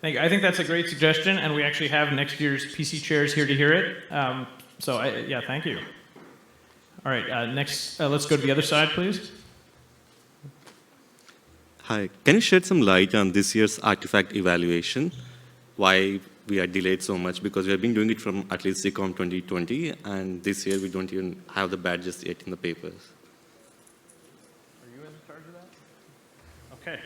Thank you. I think that's a great suggestion, and we actually have next year's PC chairs here to hear it. Yeah, thank you. All right, next, let's go to the other side, please. Hi, can you shed some light on this year's artifact evaluation? Why we are delayed so much? Because we have been doing it from at least SIGCOMM 2020, and this year we don't even have the badges yet in the papers. Are you in charge of that? Okay.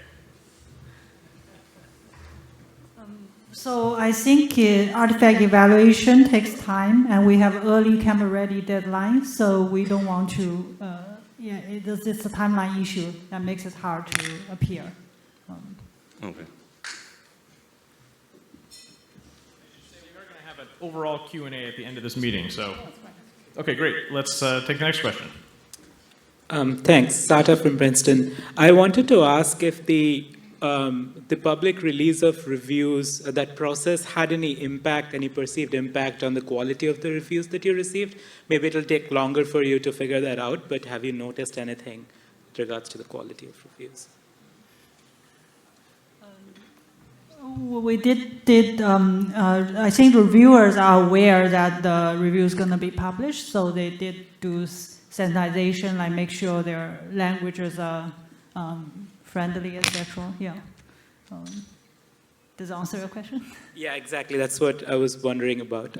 So I think artifact evaluation takes time, and we have early camera-ready deadlines, so we don't want to, it's a timeline issue that makes it hard to appear. Okay. We are going to have an overall Q&A at the end of this meeting, so. Okay, great. Let's take the next question. Thanks. Sata from Princeton. I wanted to ask if the public release of reviews, that process had any impact, any perceived impact on the quality of the reviews that you received? Maybe it'll take longer for you to figure that out, but have you noticed anything with regards to the quality of reviews? We did I think reviewers are aware that the review is going to be published, so they did do sensitization, like make sure their languages are friendly, etc. Yeah. Does that answer your question? Yeah, exactly. That's what I was wondering about.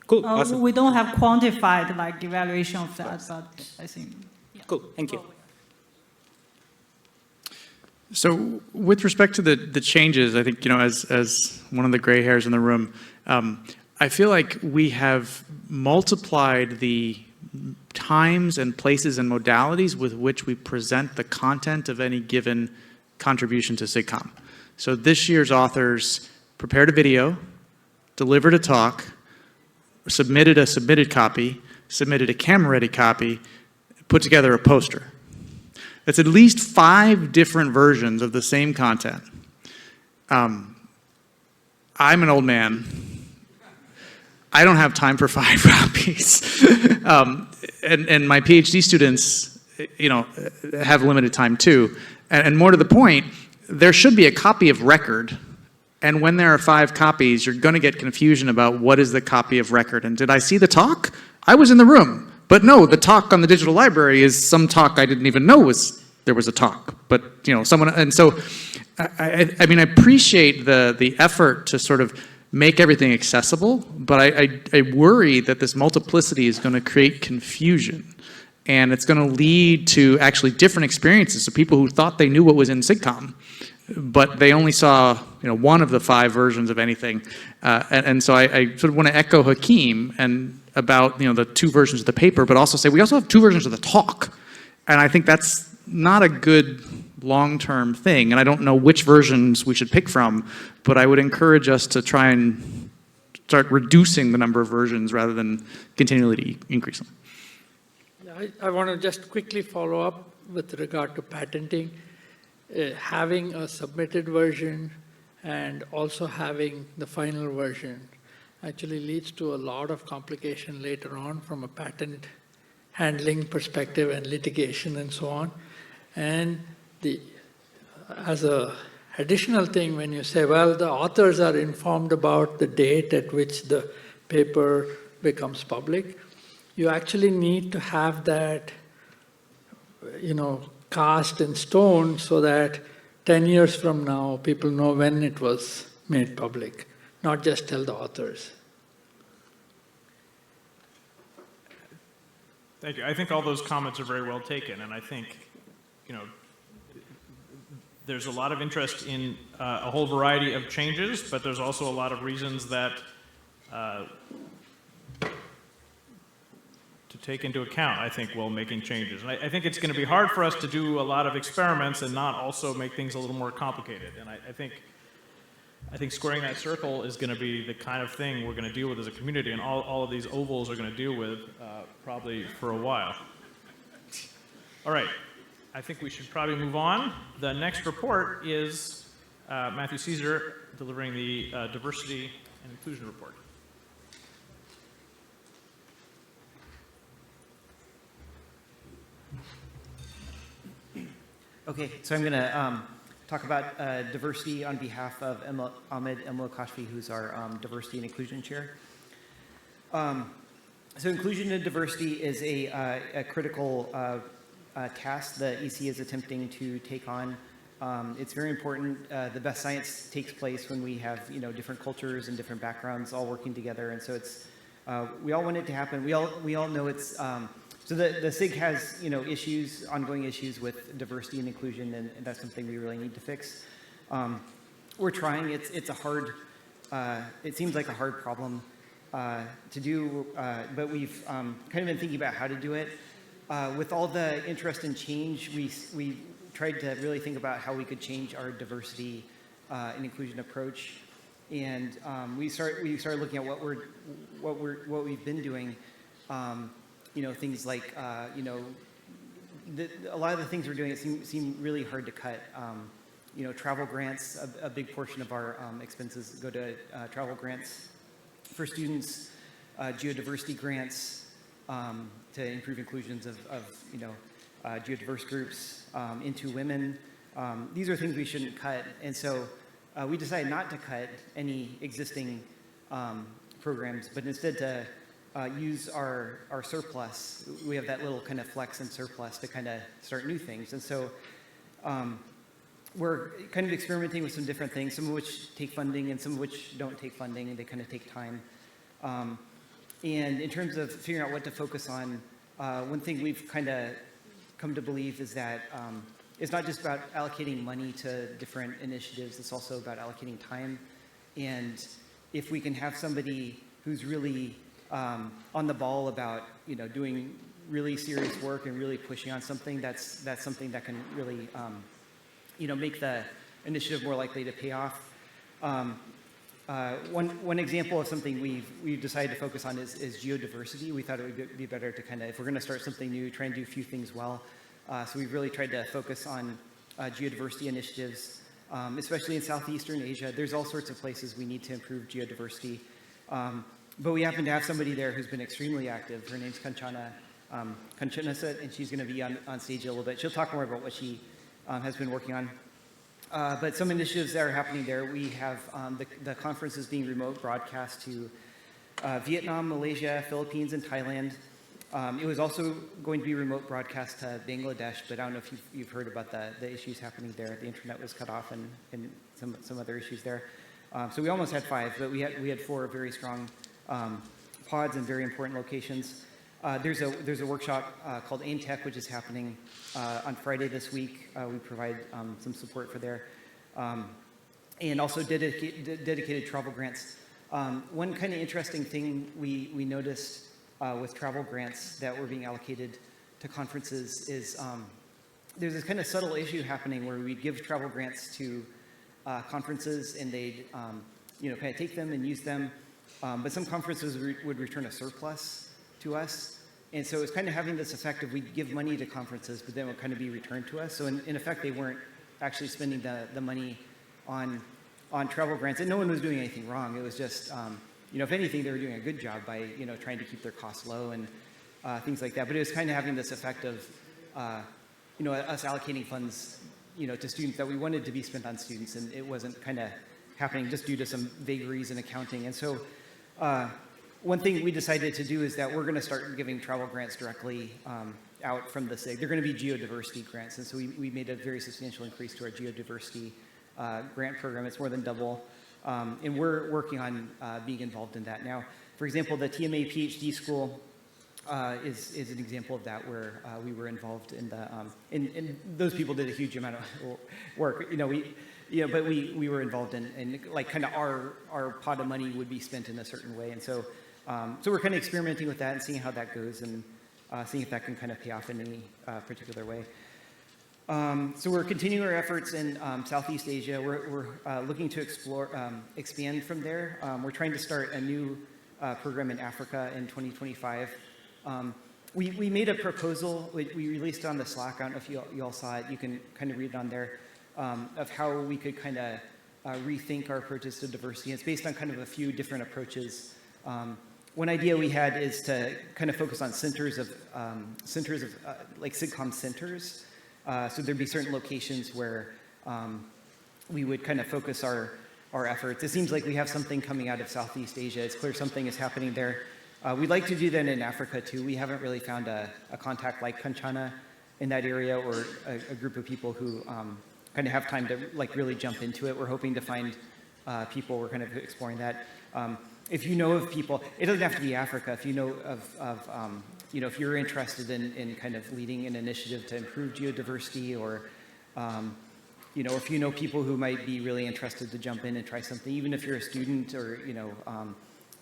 Cool. Awesome. We don't have quantified like evaluation of that, but I think. Yeah. Cool. Thank you. So, with respect to the changes, I think as one of the gray hairs in the room, I feel like we have multiplied the times and places and modalities with which we present the content of any given contribution to SIGCOMM. So this year's authors prepared a video, delivered a talk, submitted a submitted copy, submitted a camera-ready copy, put together a poster. It's at least 5 different versions of the same content. I'm an old man. I don't have time for 5 copies. And my PhD students, have limited time too. And more to the point, there should be a copy of record. And when there are 5 copies, you're going to get confusion about what is the copy of record. And did I see the talk? I was in the room. But no, the talk on the digital library is some talk I didn't even know there was a talk. But someone, and so I mean, I appreciate the effort to sort of make everything accessible, but I worry that this multiplicity is going to create confusion, and it's going to lead to actually different experiences. So people who thought they knew what was in SIGCOMM, but they only saw one of the 5 versions of anything, and so I sort of want to echo Hakeem and about the 2 versions of the paper, but also say we also have 2 versions of the talk, and I think that's not a good long-term thing, and I don't know which versions we should pick from, but I would encourage us to try and start reducing the number of versions rather than continually increase them. I want to just quickly follow up with regard to patenting. Having a submitted version and also having the final version actually leads to a lot of complication later on from a patent handling perspective and litigation and so on. And as a additional thing when you say, well, the authors are informed about the date at which the paper becomes public. You actually need to have that, cast in stone so that 10 years from now, people know when it was made public, not just tell the authors. Thank you. I think all those comments are very well taken, and I think, there's a lot of interest in a whole variety of changes, but there's also a lot of reasons that to take into account, I think, while making changes. And I think it's going to be hard for us to do a lot of experiments and not also make things a little more complicated. And I think squaring that circle is going to be the kind of thing we're going to deal with as a community, and all of these ovals are going to deal with probably for a while. All right. I think we should probably move on. The next report is Matthew Caesar delivering the Diversity and Inclusion Report. Okay, so I'm going to talk about diversity on behalf of Ahmed Emlo-Kashfi, who's our Diversity and Inclusion Chair. So inclusion and diversity is a critical task that EC is attempting to take on. It's very important. The best science takes place when we have different cultures and different backgrounds all working together, and so it's we all want it to happen. We all know it's so the SIG has ongoing issues with diversity and inclusion, and that's something we really need to fix. We're trying. It's a hard. It seems like a hard problem to do, but we've kind of been thinking about how to do it. With all the interest in change, we tried to really think about how we could change our diversity and inclusion approach, and we started looking at what we've been doing. Things like a lot of the things we're doing seem really hard to cut. Travel grants, a big portion of our expenses go to travel grants for students, geodiversity grants. To improve inclusions of geodiverse groups, into women. These are things we shouldn't cut, and so we decided not to cut any existing programs, but instead to use our surplus. We have that little kind of flex and surplus to kind of start new things, and so we're kind of experimenting with some different things, some of which take funding and some of which don't take funding, and they kind of take time. And in terms of figuring out what to focus on, one thing we've kind of come to believe is that it's not just about allocating money to different initiatives, it's also about allocating time. And if we can have somebody who's really on the ball about doing really serious work and really pushing on something, that's something that can really make the initiative more likely to pay off. One example of something we've decided to focus on is geodiversity. We thought it would be better to kind of, if we're going to start something new, try and do a few things well. So we've really tried to focus on geodiversity initiatives, especially in Southeastern Asia. There's all sorts of places we need to improve geodiversity. But we happen to have somebody there who's been extremely active. Her name's Kanchana Kanchanasat, and she's going to be on stage a little bit. She'll talk more about what she has been working on. But some initiatives that are happening there, we have the conference is being remote broadcast to Vietnam, Malaysia, Philippines, and Thailand. It was also going to be remote broadcast to Bangladesh, but I don't know if you've heard about the issues happening there. The internet was cut off and some other issues there. So we almost had 5, but we had 4 very strong pods in very important locations. There's a workshop called AIM Tech, which is happening on Friday this week. We provide some support for there. And also dedicated travel grants. One kind of interesting thing we noticed with travel grants that were being allocated to conferences is there's this kind of subtle issue happening where we give travel grants to conferences and they'd kind of take them and use them. But some conferences would return a surplus to us. And so it's kind of having this effect of we give money to conferences, but then it would kind of be returned to us. So in effect, they weren't actually spending the money on travel grants, and no one was doing anything wrong. It was just, if anything, they were doing a good job by, trying to keep their costs low and things like that. But it was kind of having this effect of, us allocating funds to students that we wanted to be spent on students, and it wasn't kind of happening just due to some vagaries in accounting. And so one thing we decided to do is that we're going to start giving travel grants directly out from the SIG. They're going to be geodiversity grants, and so we made a very substantial increase to our geodiversity grant program. It's more than double, and we're working on being involved in that now. For example, the TMA PhD school is an example of that, where we were involved in the, and those people did a huge amount of work. But we were involved in like kind of our pot of money would be spent in a certain way, and so we're kind of experimenting with that and seeing how that goes, and seeing if that can kind of pay off in any particular way. So we're continuing our efforts in Southeast Asia. We're looking to expand from there. We're trying to start a new program in Africa in 2025. We made a proposal, we released it on the Slack, I don't know if you all saw it, you can kind of read it on there, of how we could kind of rethink our approaches to diversity. It's based on kind of a few different approaches. One idea we had is to kind of focus on centers of like SIGCOMM centers. So there'd be certain locations where we would kind of focus our efforts. It seems like we have something coming out of Southeast Asia. It's clear something is happening there. We'd like to do that in Africa too. We haven't really found a contact like Kanchana in that area, or a group of people who kind of have time to like really jump into it. We're hoping to find people. We're kind of exploring that. If you know of people, it doesn't have to be Africa. If you know of if you're interested in kind of leading an initiative to improve geodiversity, or if you know people who might be really interested to jump in and try something, even if you're a student or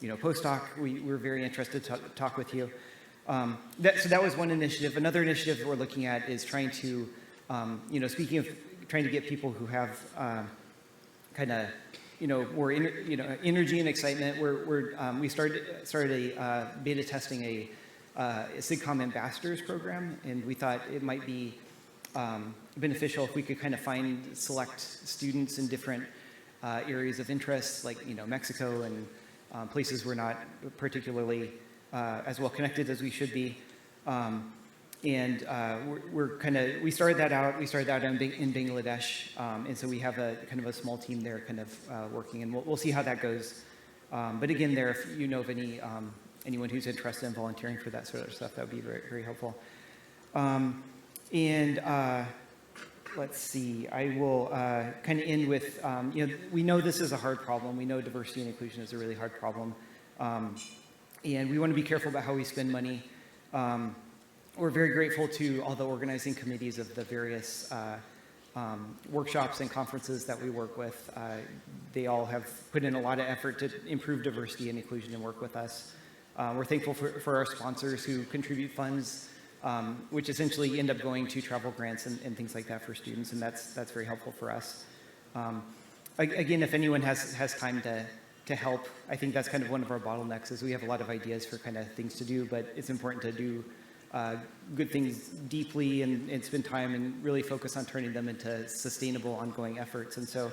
postdoc, we're very interested to talk with you. So that was one initiative. Another initiative we're looking at is trying to, speaking of trying to get people who have kind of, more energy and excitement. We started beta testing a SIGCOMM ambassadors program, and we thought it might be beneficial if we could kind of select students in different areas of interest, like Mexico and places we're not particularly as well connected as we should be. We started that out. We started that in Bangladesh, and so we have a kind of a small team there, kind of working, and we'll see how that goes. But again, if you know of anyone who's interested in volunteering for that sort of stuff, that would be very, very helpful. Let's see. I will kind of end with we know this is a hard problem. We know diversity and inclusion is a really hard problem, and we want to be careful about how we spend money. We're very grateful to all the organizing committees of the various workshops and conferences that we work with. They all have put in a lot of effort to improve diversity and inclusion and work with us. We're thankful for our sponsors who contribute funds, which essentially end up going to travel grants and things like that for students, and that's very helpful for us. Again, if anyone has time to help, I think that's kind of one of our bottlenecks, is we have a lot of ideas for kind of things to do, but it's important to do good things deeply and spend time and really focus on turning them into sustainable, ongoing efforts. And so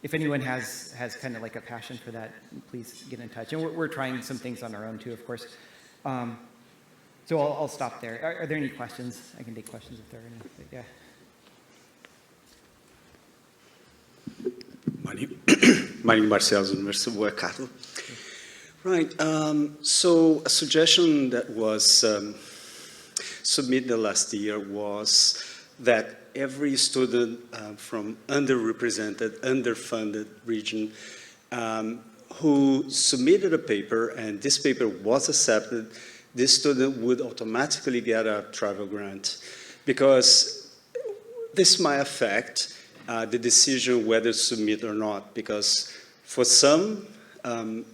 if anyone has kind of like a passion for that, please get in touch. And we're trying some things on our own too, of course. So I'll stop there. Are there any questions? I can take questions if there are any. But yeah. My name is Marcelo, University of Waikato. Right. So a suggestion that was submitted last year was that every student from underrepresented, underfunded region who submitted a paper and this paper was accepted, this student would automatically get a travel grant, because this might affect the decision whether to submit or not, because for some,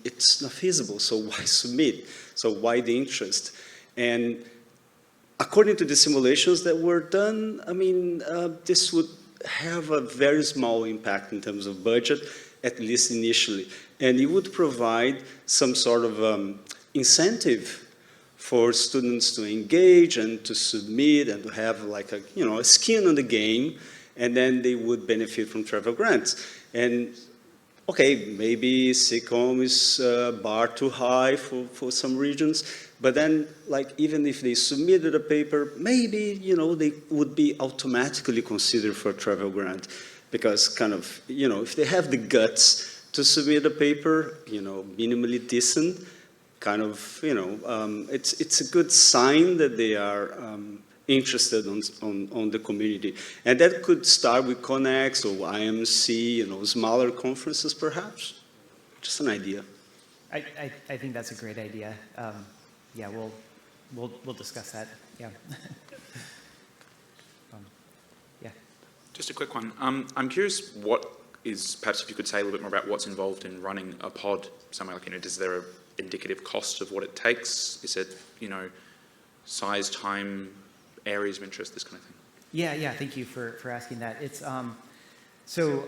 it's not feasible, so why submit? So why the interest? And according to the simulations that were done, I mean, this would have a very small impact in terms of budget, at least initially. And it would provide some sort of incentive for students to engage and to submit and to have like a skin on the game, and then they would benefit from travel grants. And okay, maybe SIGCOMM is bar too high for some regions, but then like even if they submitted a paper, maybe, you know, they would be automatically considered for a travel grant because kind of, you know, if they have the guts to submit a paper, you know, minimally decent, kind of, you know, it's a good sign that they are interested on the community. And that could start with Connex or IMC, you know, smaller conferences perhaps. Just an idea. I think that's a great idea. Yeah, we'll discuss that. Yeah. Yeah. Just a quick one. I'm curious what is, perhaps if you could say a little bit more about what's involved in running a pod somewhere like, you know, is there an indicative cost of what it takes? Is it, you know, size, time, areas of interest, this kind of thing? Yeah, thank you for asking that. It's, so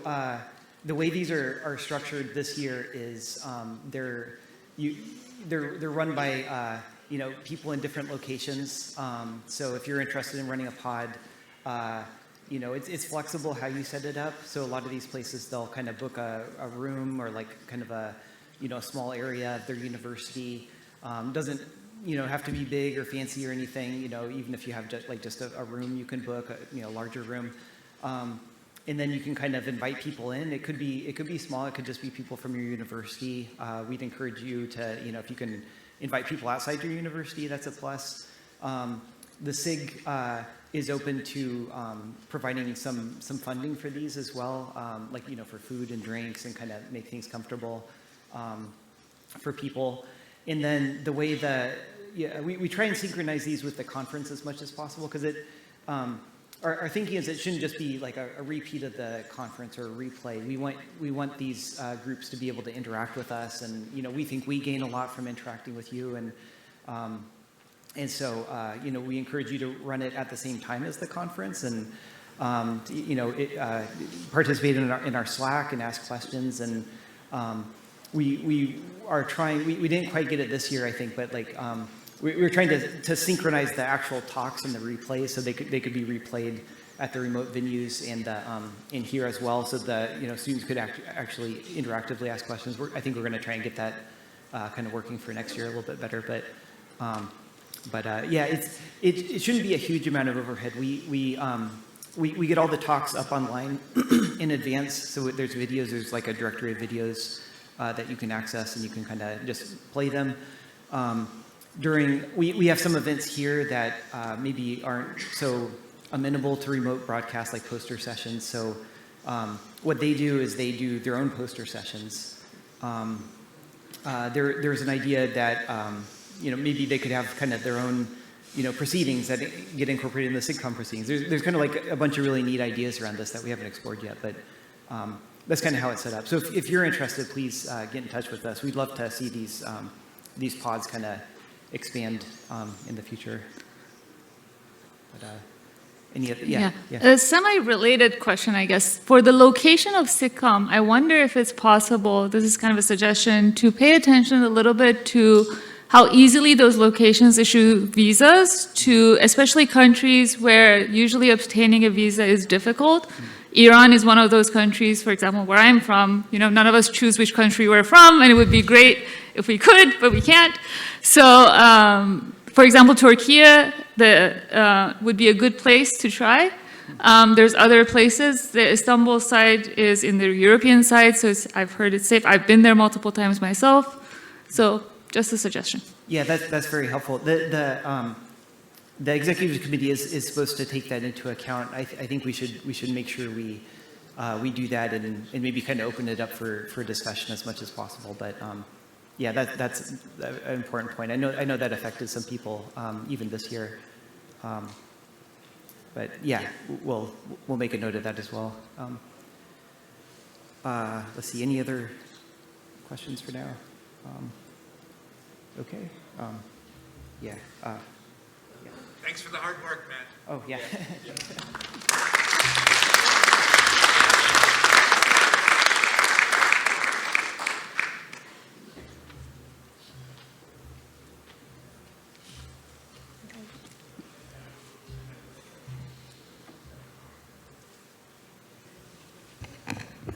the way these are structured this year is they're run by, you know, people in different locations. So if you're interested in running a pod, you know, it's flexible how you set it up. So a lot of these places, they'll kind of book a room or like kind of a, you know, small area of their university. Doesn't, you know, have to be big or fancy or anything. You know, even if you have just a room you can book, a, you know, larger room. And then you can kind of invite people in. It could be small. It could just be people from your university. We'd encourage you to, you know, if you can invite people outside your university, that's a plus. The SIG is open to providing some funding for these as well, like, you know, for food and drinks and kind of make things comfortable for people. And then the way that, yeah, we try and synchronize these with the conference as much as possible because it, our thinking is it shouldn't just be like a repeat of the conference or a replay. We want these groups to be able to interact with us, and, you know, we think we gain a lot from interacting with you, and so, you know, we encourage you to run it at the same time as the conference, and, you know, participate in our Slack and ask questions, and we are trying. We didn't quite get it this year, I think, but like. We're trying to synchronize the actual talks and the replays so they could be replayed at the remote venues and in here as well, so that, you know, students could actually interactively ask questions. I think we're going to try and get that kind of working for next year a little bit better. But yeah, it shouldn't be a huge amount of overhead. We get all the talks up online in advance, so there's videos. There's like a directory of videos that you can access, and you can kind of just play them. We have some events here that maybe aren't so amenable to remote broadcast, like poster sessions. So what they do is they do their own poster sessions. There's an idea that you know, maybe they could have kind of their own, you know, proceedings that get incorporated in the SIGCOMM proceedings. There's kind of like a bunch of really neat ideas around this that we haven't explored yet, but that's kind of how it's set up. So if you're interested, please get in touch with us. We'd love to see these pods kind of expand in the future. But, yeah. A semi-related question, I guess. For the location of SIGCOMM, I wonder if it's possible, this is kind of a suggestion, to pay attention a little bit to how easily those locations issue visas to especially countries where usually obtaining a visa is difficult. Iran is one of those countries, for example, where I'm from. You know, none of us choose which country we're from, and it would be great if we could, but we can't. So, for example, Turkey would be a good place to try. There's other places. The Istanbul side is in the European side, so I've heard it's safe. I've been there multiple times myself. So, just a suggestion. Yeah, that's very helpful. The executive committee is supposed to take that into account. I think we should make sure we do that and maybe kind of open it up for discussion as much as possible. But yeah, that's an important point. I know that affected some people even this year. But yeah, we'll make a note of that as well. Let's see, any other questions for now? Okay. Yeah. Thanks for the hard work, Matt. Oh, yeah.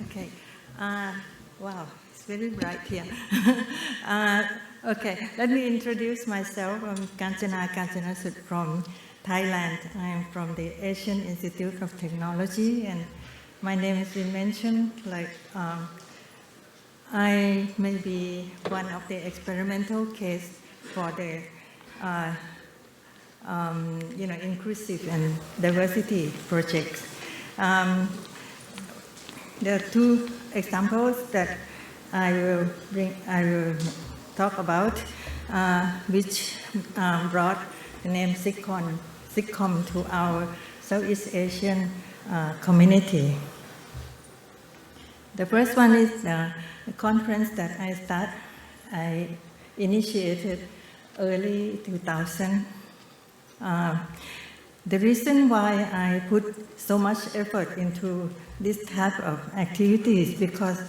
Okay. Wow, it's very bright here. Okay, let me introduce myself. I'm Kanchana Kanchanasut from Thailand. I am from the Asian Institute of Technology, and my name has been mentioned. Like, I may be one of the experimental case for the inclusive and diversity projects. There are two examples that I will talk about, which brought the name SIGCOMM to our Southeast Asian community. The first one is the conference that I initiated early 2000. The reason why I put so much effort into this type of activities because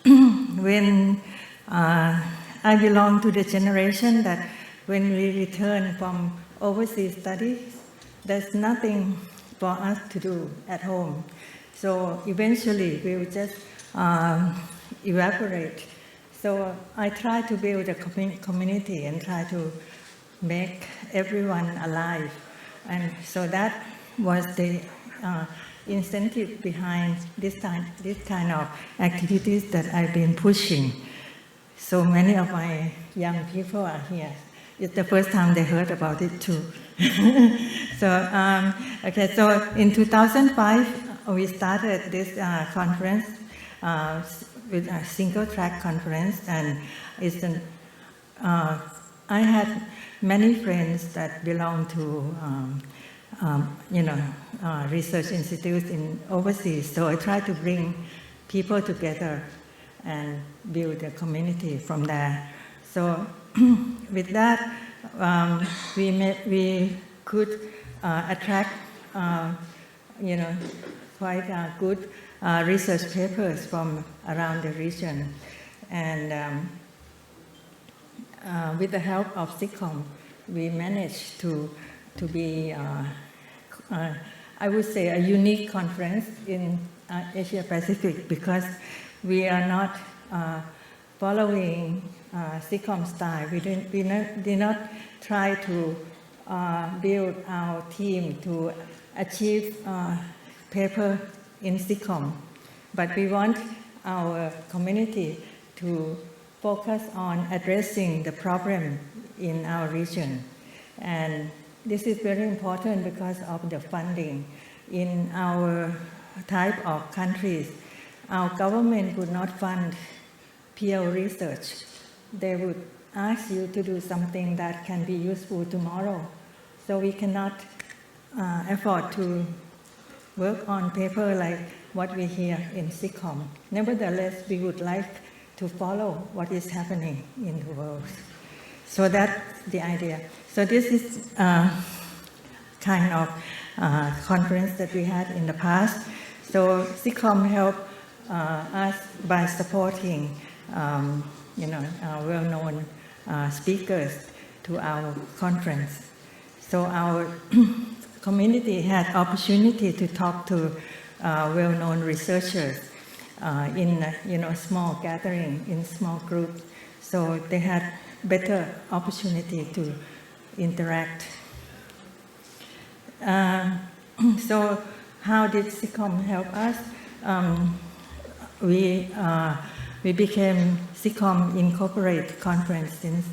when I belong to the generation that when we return from overseas studies, there's nothing for us to do at home. So eventually we will just evaporate. So I try to build a community and try to make everyone alive. And so that was the incentive behind this kind of activities that I've been pushing. So many of my young people are here. It's the first time they heard about it too. So in 2005, we started this conference with a single track conference, and it's I had many friends that belong to research institutes in overseas. So I try to bring people together and build a community from there. So with that, we could attract quite good research papers from around the region. And with the help of SIGCOMM, we managed to be, I would say, a unique conference in Asia Pacific because we are not following SIGCOMM style. We did not try to build our team to achieve paper in SIGCOMM, but we want our community to focus on addressing the problem in our region. And this is very important because of the funding. In our type of countries, our government would not fund peer research. They would ask you to do something that can be useful tomorrow. So we cannot afford to work on paper like what we hear in SIGCOMM. Nevertheless, we would like to follow what is happening in the world. So that's the idea. So this is kind of conference that we had in the past. So SIGCOMM helped us by supporting our well-known speakers to our conference. So our community had opportunity to talk to well-known researchers in small gathering, in small groups. So they had better opportunity to interact. So how did SIGCOMM help us? We became SIGCOMM Incorporated Conference since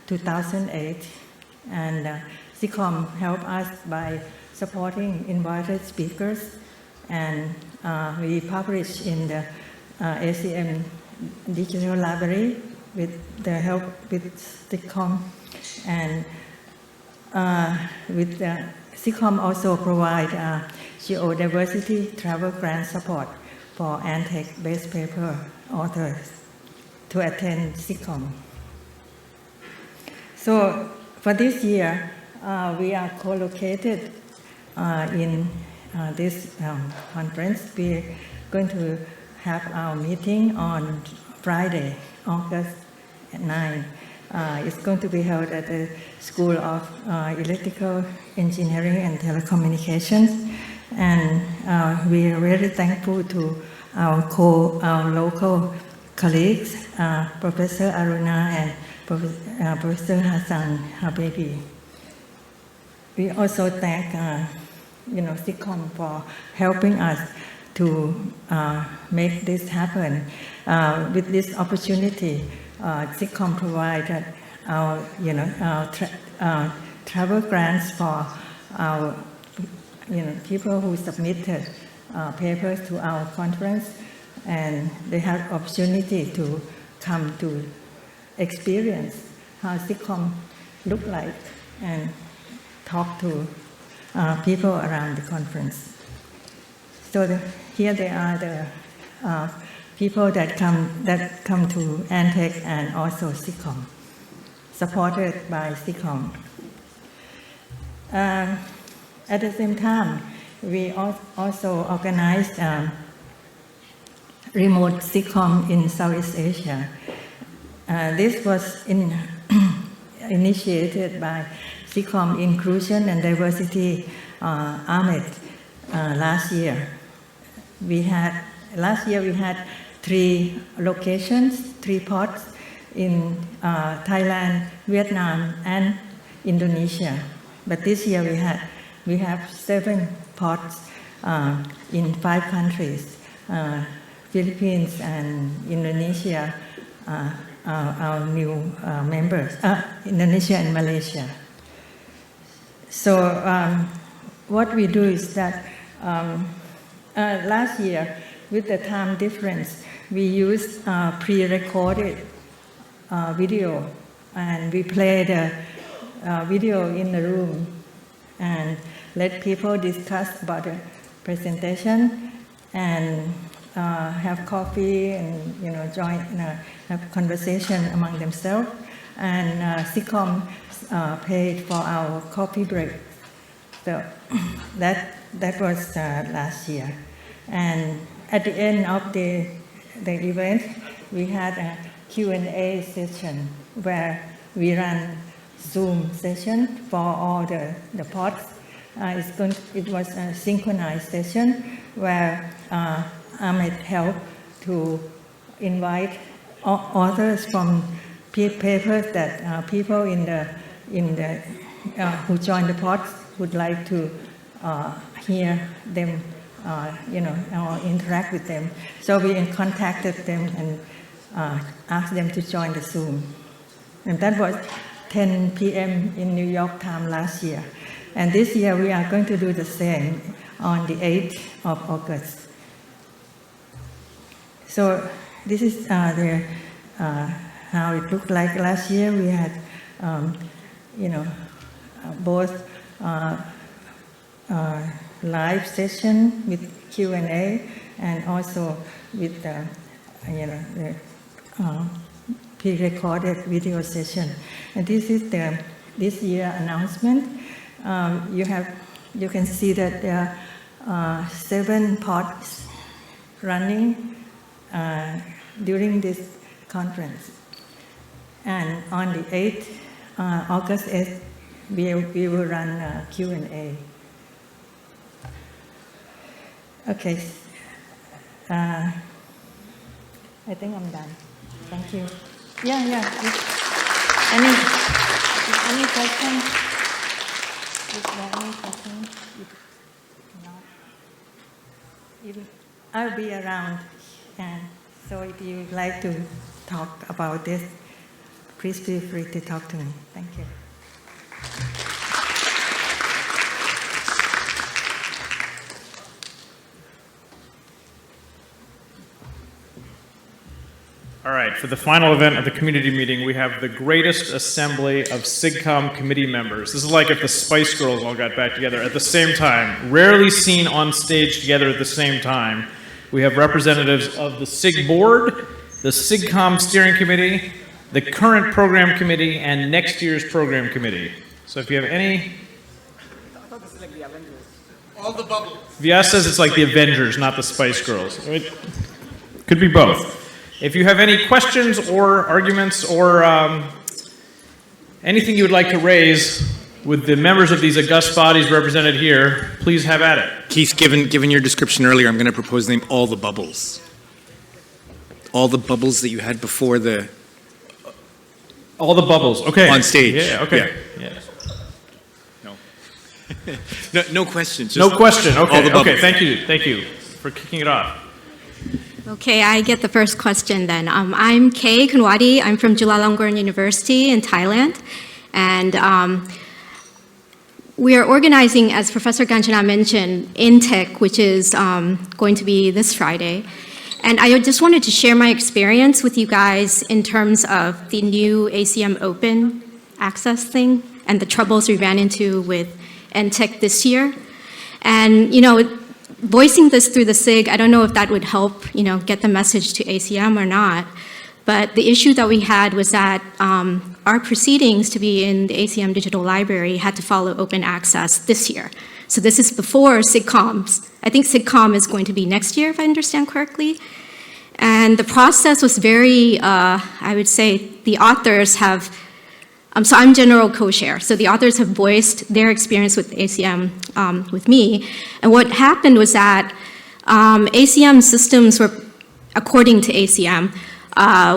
2008, and SIGCOMM helped us by supporting invited speakers, and we published in the ACM Digital Library with the help with SIGCOMM, and with SIGCOMM also provide geodiversity travel grant support for ANTEC-based paper authors to attend SIGCOMM. So for this year, we are co-located in this conference. We're going to have our meeting on Friday, August 9. It's going to be held at the School of Electrical Engineering and Telecommunications. And we are very thankful to our local colleagues, Professor Aruna and Professor Hassan Habibi. We also thank SIGCOMM for helping us to make this happen. With this opportunity, SIGCOMM provided our travel grants for our people who submitted papers to our conference, and they have opportunity to come to experience how SIGCOMM look like and talk to people around the conference. So here they are the people that come to ANTEC and also SIGCOMM, supported by SIGCOMM. At the same time, we also organized remote SIGCOMM in Southeast Asia. This was initiated by SIGCOMM Inclusion and Diversity Ahmed last year. Last year we had 3 locations, 3 pods in Thailand, Vietnam, and Indonesia. But this year we have 7 pods in 5 countries. Philippines and Indonesia are our new members, Indonesia and Malaysia. So what we do is that last year, with the time difference, we used pre-recorded video, and we played a video in the room and let people discuss about the presentation and have coffee and join have conversation among themselves. And SIGCOMM paid for our coffee break. So that was last year. And at the end of the event, we had a Q&A session where we ran Zoom session for all the pods. It was a synchronized session where Ahmed helped to invite authors from papers that people who joined the pods would like to hear them, or interact with them. So we contacted them and asked them to join the Zoom. And that was 10 p.m. in New York time last year. And this year we are going to do the same on the 8th of August. So this is how it looked like last year. We had, both live session with Q&A and also with the pre-recorded video session. And this is this year announcement. You can see that there are 7 pods running during this conference. And on the 8th, August 8th, we will run Q&A. Okay. I think I'm done. Thank you. Yeah. Any questions? Is there any questions? I'll be around, and so if you would like to talk about this, please feel free to talk to me. Thank you. All right, for the final event of the community meeting, we have the greatest assembly of SIGCOMM committee members. This is like if the Spice Girls all got back together at the same time, rarely seen on stage together at the same time. We have representatives of the SIG board, the SIGCOMM steering committee, the current program committee, and next year's program committee. So if you have any... I thought this is like the Avengers. All the bubbles. Vyas says it's like the Avengers, not the Spice Girls. It could be both. If you have any questions or arguments or anything you would like to raise with the members of these august bodies represented here, please have at it. Keith, given your description earlier, I'm going to propose the name All the Bubbles. all the bubbles that you had before the All the bubbles. Okay. on stage. Yeah. Okay. Yeah. No questions. No just question. all the Okay. bubbles. Okay. Thank you. Thank you for kicking it off. Okay, I get the first question then. I'm Kay Kunwadi. I'm from Chulalongkorn University in Thailand. And we are organizing, as Professor Ganchana mentioned, InTech, which is going to be this Friday. And I just wanted to share my experience with you guys in terms of the new ACM Open access thing and the troubles we ran into with InTech this year. And, you know, voicing this through the SIG, I don't know if that would help, you know, get the message to ACM or not. But the issue that we had was that our proceedings to be in the ACM Digital Library had to follow open access this year. So this is before SIGCOMM's. I think SIGCOMM is going to be next year, if I understand correctly. And the process was very, I would say, the authors have, so I'm general co-chair, so the authors have voiced their experience with ACM with me. And what happened was that ACM systems were, according to ACM,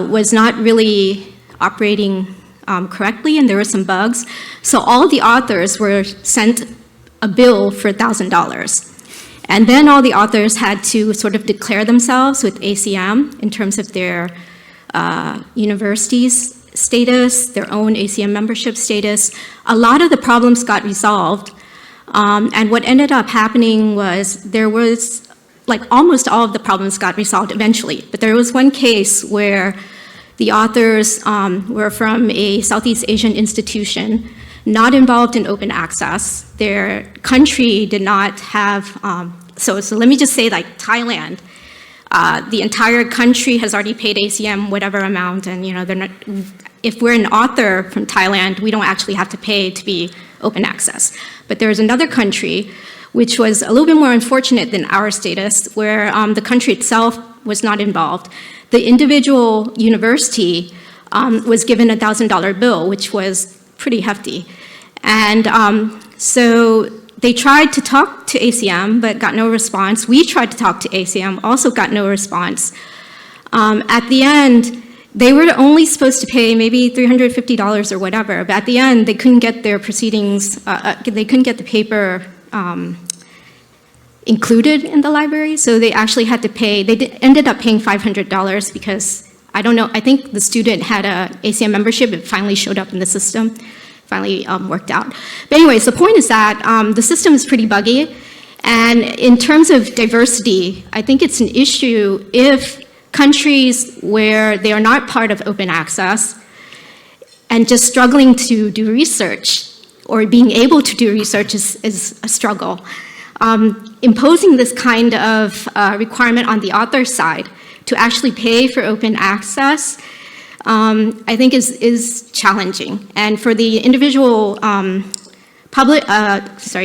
was not really operating correctly, and there were some bugs. So all the authors were sent a bill for $1,000. And then all the authors had to sort of declare themselves with ACM in terms of their university's status, their own ACM membership status. A lot of the problems got resolved. And what ended up happening was there was, like almost all of the problems got resolved eventually. But there was one case where the authors were from a Southeast Asian institution, not involved in open access. Their country did not have, so let me just say like Thailand, the entire country has already paid ACM whatever amount, and you know, they're not, if we're an author from Thailand, we don't actually have to pay to be open access. But there's another country which was a little bit more unfortunate than our status, where the country itself was not involved. The individual university was given a $1,000 bill, which was pretty hefty. And so they tried to talk to ACM, but got no response. We tried to talk to ACM, also got no response. At the end, they were only supposed to pay maybe $350 or whatever, but at the end, they couldn't get their proceedings, they couldn't get the paper included in the library, so they actually had to pay, ended up paying $500 because, I don't know, I think the student had a ACM membership, it finally showed up in the system, finally worked out. But anyways, the point is that the system is pretty buggy, and in terms of diversity, I think it's an issue if countries where they are not part of open access and just struggling to do research or being able to do research is a struggle. Imposing this kind of requirement on the author side to actually pay for open access, I think is challenging. And for the individual the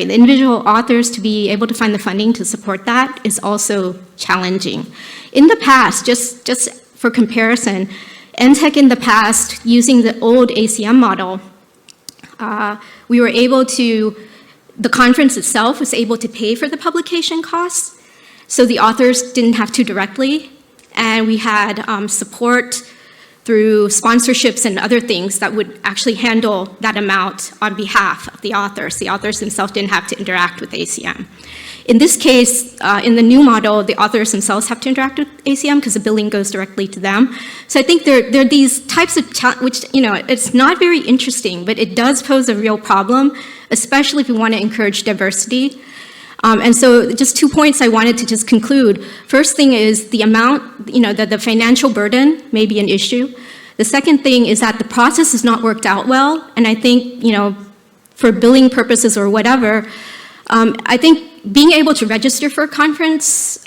individual authors to be able to find the funding to support that is also challenging. In the past, just for comparison, NTech in the past, using the old ACM model, we were able to, the conference itself was able to pay for the publication costs, so the authors didn't have to directly, and we had support through sponsorships and other things that would actually handle that amount on behalf of the authors. The authors themselves didn't have to interact with ACM. In this case, in the new model, the authors themselves have to interact with ACM because the billing goes directly to them. So I think there are these types of, which, you know, it's not very interesting, but it does pose a real problem, especially if we want to encourage diversity. And so just 2 points I wanted to just conclude. First thing is the amount, you know, the financial burden may be an issue. The second thing is that the process has not worked out well, and I think, you know, for billing purposes or whatever, I think being able to register for a conference,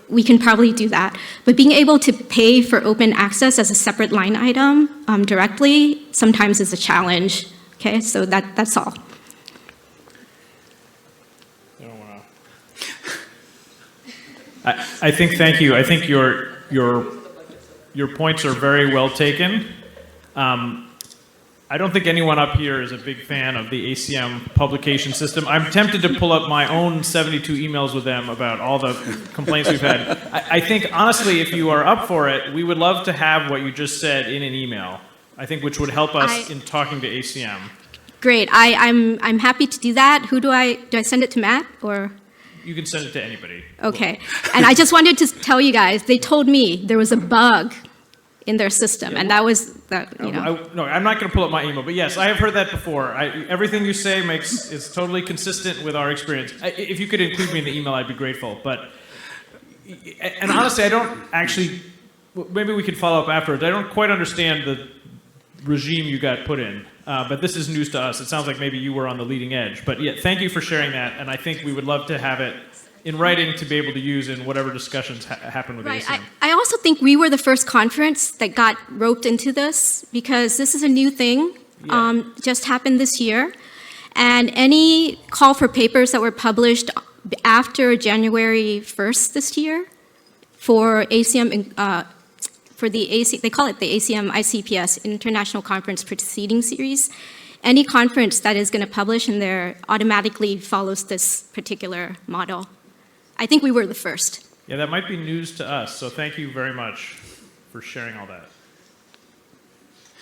we can probably do that. But being able to pay for open access as a separate line item directly sometimes is a challenge. Okay, so that's all. I think, thank you. I think your points are very well taken. I don't think anyone up here is a big fan of the ACM publication system. I'm tempted to pull up my own 72 emails with them about all the complaints we've had. I think, honestly, if you are up for it, we would love to have what you just said in an email, I think, which would help us in talking to ACM. Great. I'm happy to do that. Who do I send it to, Matt, or? You can send it to anybody. Okay. And I just wanted to tell you guys, they told me there was a bug in their system, and that was that. You know. No, I'm not going to pull up my email, but yes, I have heard that before. Everything you say is totally consistent with our experience. If you could include me in the email, I'd be grateful. And honestly, I don't actually. Maybe we could follow up afterwards. I don't quite understand the regime you got put in, but this is news to us. It sounds like maybe you were on the leading edge. But yeah, thank you for sharing that, and I think we would love to have it in writing to be able to use in whatever discussions happen with ACM. I also think we were the first conference that got roped into this, because this is a new thing, just happened this year. And any call for papers that were published after January 1st this year for ACM, they call it the ACM ICPS, International Conference Proceeding Series. Any conference that is going to publish in there automatically follows this particular model. I think we were the first. Yeah, that might be news to us, so thank you very much for sharing all that.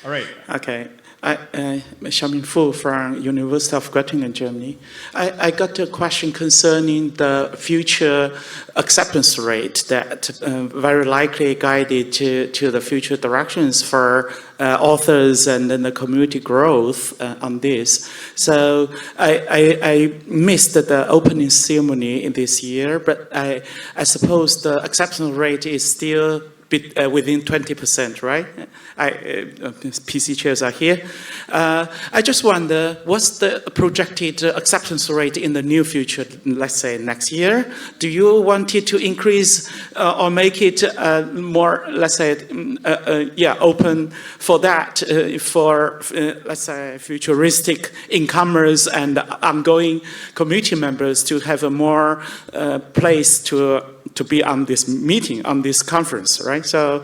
All right. Okay. Xiaoming Fu from University of Göttingen, Germany. I got a question concerning the future acceptance rate that very likely guided to the future directions for authors and then the community growth on this. So I missed the opening ceremony in this year, but I suppose the acceptance rate is still within 20%, right? PC chairs are here. I just wonder, what's the projected acceptance rate in the near future, let's say next year? Do you want it to increase or make it more, let's say, open for that, for, let's say, futuristic incomers and ongoing community members to have a more place to be on this meeting, on this conference, right? So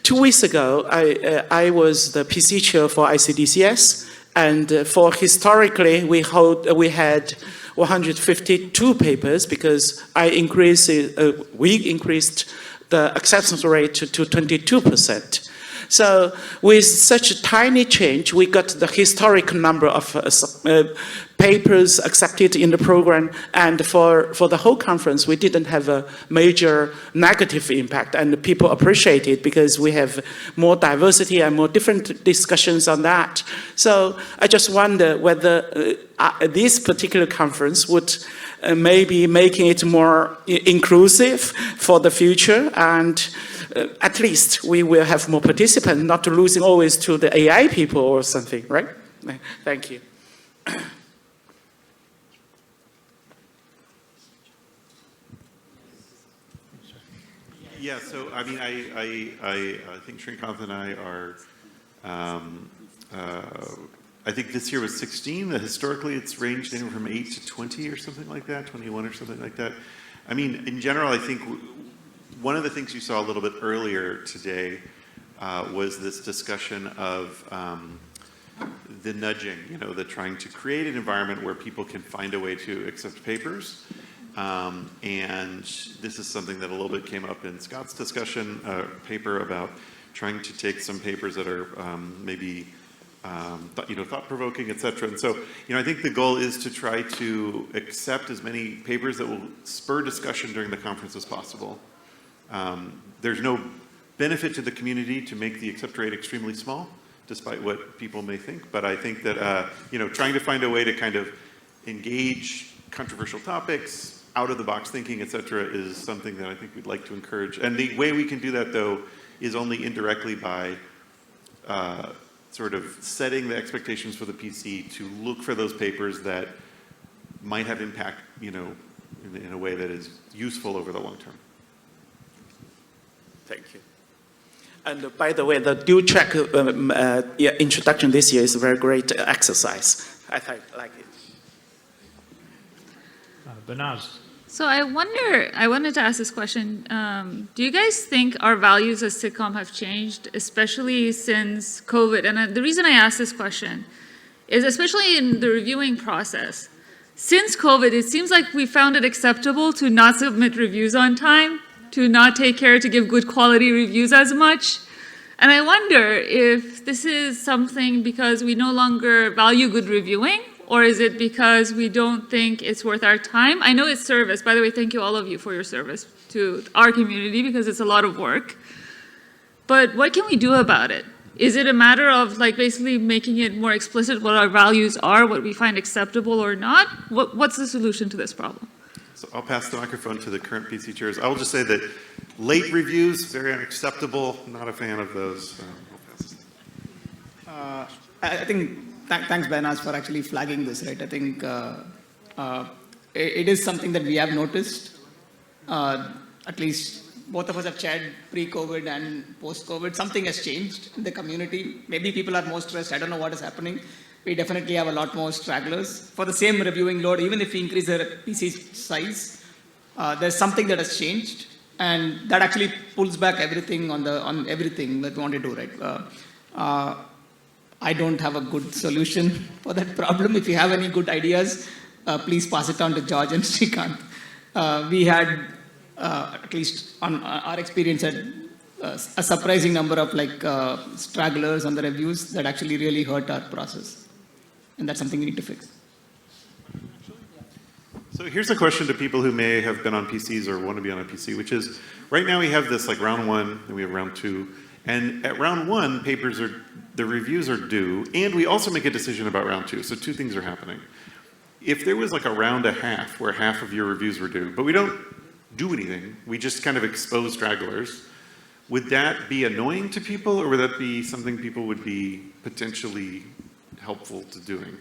2 weeks ago, I was the PC chair for ICDCS, and for historically, we had 152 papers because we increased the acceptance rate to 22%. So with such a tiny change, we got the historic number of papers accepted in the program, and for the whole conference, we didn't have a major negative impact, and people appreciate it because we have more diversity and more different discussions on that. So I just wonder whether this particular conference would maybe making it more inclusive for the future, and at least we will have more participants, not losing always to the AI people or something, right? Thank you. Yeah, so I mean, I think Srikanth and I are, I think this year was 16. Historically, it's ranged anywhere from 8 to 20 or something like that, 21 or something like that. I mean, in general, I think one of the things you saw a little bit earlier today was this discussion of the nudging, the trying to create an environment where people can find a way to accept papers. And this is something that a little bit came up in Scott's discussion paper about trying to take some papers that are maybe thought-provoking, et cetera. And so, I think the goal is to try to accept as many papers that will spur discussion during the conference as possible. There's no benefit to the community to make the accept rate extremely small, despite what people may think. But I think that, trying to find a way to kind of engage controversial topics, out-of-the-box thinking, et cetera, is something that I think we'd like to encourage. And the way we can do that, though, is only indirectly by sort of setting the expectations for the PC to look for those papers that might have impact, in a way that is useful over the long term. Thank you. And by the way, the dual track introduction this year is a very great exercise. I like it. Banaz. So I wanted to ask this question. Do you guys think our values as SIGCOMM have changed, especially since COVID? And the reason I ask this question is especially in the reviewing process. Since COVID, it seems like we found it acceptable to not submit reviews on time, to not take care to give good quality reviews as much. And I wonder if this is something because we no longer value good reviewing, or is it because we don't think it's worth our time? I know it's service. By the way, thank you all of you for your service to our community because it's a lot of work. But what can we do about it? Is it a matter of like basically making it more explicit what our values are, what we find acceptable or not? What's the solution to this problem? So I'll pass the microphone to the current PC chairs. I will just say that late reviews, very unacceptable. Not a fan of those. I think, thanks Benas for actually flagging this, right? I think it is something that we have noticed. At least both of us have shared pre-COVID and post-COVID. Something has changed in the community. Maybe people are more stressed. I don't know what is happening. We definitely have a lot more stragglers. For the same reviewing load, even if we increase the PC size, there's something that has changed. And that actually pulls back everything on everything that we want to do, right? I don't have a good solution for that problem. If you have any good ideas, please pass it on to George and Srikanth. We had, at least on our experience, had a surprising number of stragglers on the reviews that actually really hurt our process. And that's something we need to fix. So here's a question to people who may have been on PCs or want to be on a PC, which is, right now we have this like round one, and we have round two. And at round one, the reviews are due, and we also make a decision about round two. So two things are happening. If there was like a round a half where half of your reviews were due, but we don't do anything, we just kind of expose stragglers, would that be annoying to people, or would that be something people would be potentially helpful to doing?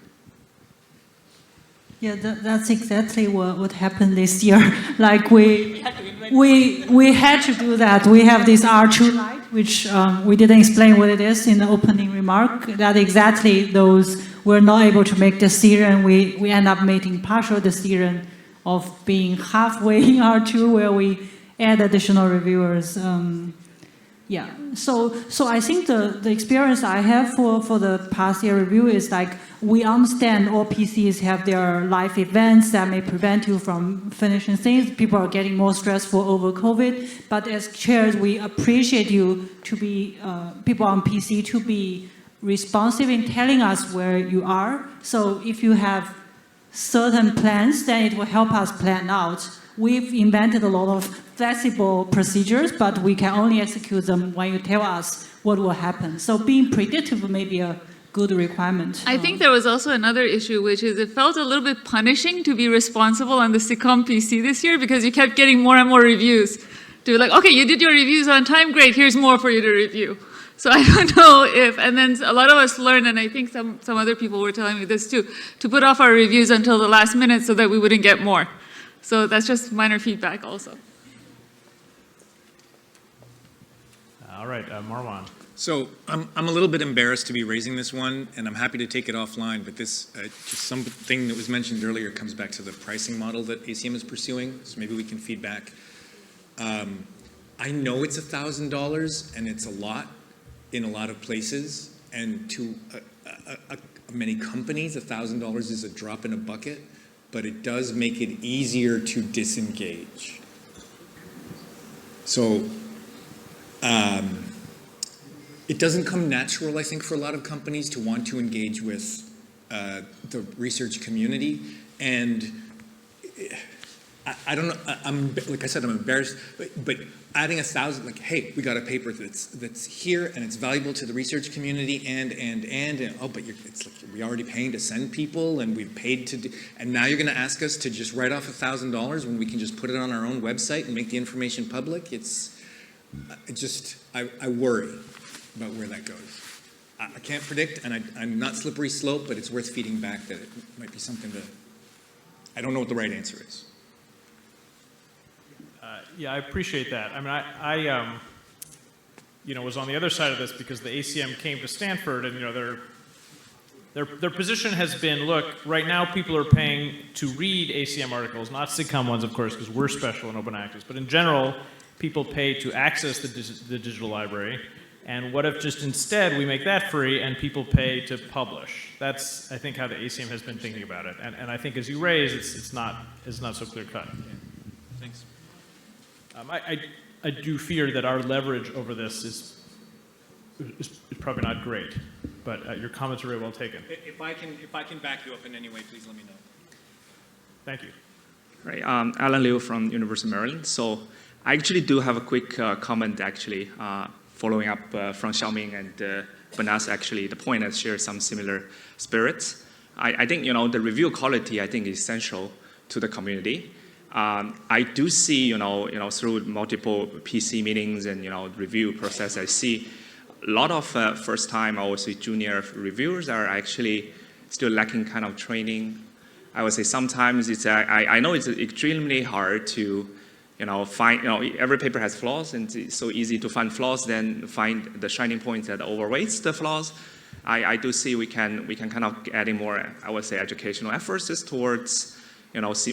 Yeah, that's exactly what happened this year. Like we had to do that. We have this R2 light, which we didn't explain what it is in the opening remark. That exactly those we're not able to make decision. We end up making partial decision of being halfway in R2 where we add additional reviewers. Yeah, so I think the experience I have for the past year review is like we understand all PCs have their life events that may prevent you from finishing things. People are getting more stressful over COVID, but as chairs, we appreciate you to be, people on PC to be responsive in telling us where you are. So if you have certain plans, then it will help us plan out. We've invented a lot of flexible procedures, but we can only execute them when you tell us what will happen. So being predictable may be a good requirement. I think there was also another issue, which is it felt a little bit punishing to be responsible on the SIGCOMM PC this year because you kept getting more and more reviews. To be like, okay, you did your reviews on time, great, here's more for you to review. So I don't know if, and then a lot of us learned, and I think some other people were telling me this too, to put off our reviews until the last minute so that we wouldn't get more. So that's just minor feedback also. All right, Marwan. So I'm a little bit embarrassed to be raising this one, and I'm happy to take it offline, but this, just something that was mentioned earlier comes back to the pricing model that ACM is pursuing, so maybe we can feedback. I know it's $1,000, and it's a lot in a lot of places, and to many companies, $1,000 is a drop in a bucket, but it does make it easier to disengage. So it doesn't come natural, I think, for a lot of companies to want to engage with the research community. And I don't know, like I said, I'm embarrassed, but adding 1,000, like, hey, we got a paper that's here and it's valuable to the research community and oh, but it's like we're already paying to send people and we've paid to do, and now you're going to ask us to just write off $1,000 when we can just put it on our own website and make the information public. I worry about where that goes. I can't predict, and I'm not slippery slope, but it's worth feeding back that it might be something that I don't know what the right answer is. Yeah, I appreciate that. I mean, I was on the other side of this because the ACM came to Stanford, and they're their position has been, look, right now people are paying to read ACM articles, not SIGCOMM ones, of course, because we're special in open access. But in general, people pay to access the digital library. And what if just instead we make that free and people pay to publish? That's, I think, how the ACM has been thinking about it. And I think as you raise, it's not so clear cut. Thanks. I do fear that our leverage over this is probably not great, but your comments are very well taken. If I can back you up in any way, please let me know. Thank you. Right, Alan Liu from University of Maryland. So I actually do have a quick comment, actually, following up from Xiaoming and Banas. Actually, the point has shared some similar spirits. I think the review quality, I think, is essential to the community. I do see through multiple PC meetings and review process, I see a lot of first-time, I would say, junior reviewers are actually still lacking kind of training. I would say sometimes it's I know it's extremely hard to find, every paper has flaws, and it's so easy to find flaws than find the shining points that overweights the flaws. I do see we can kind of adding more, I would say, educational efforts towards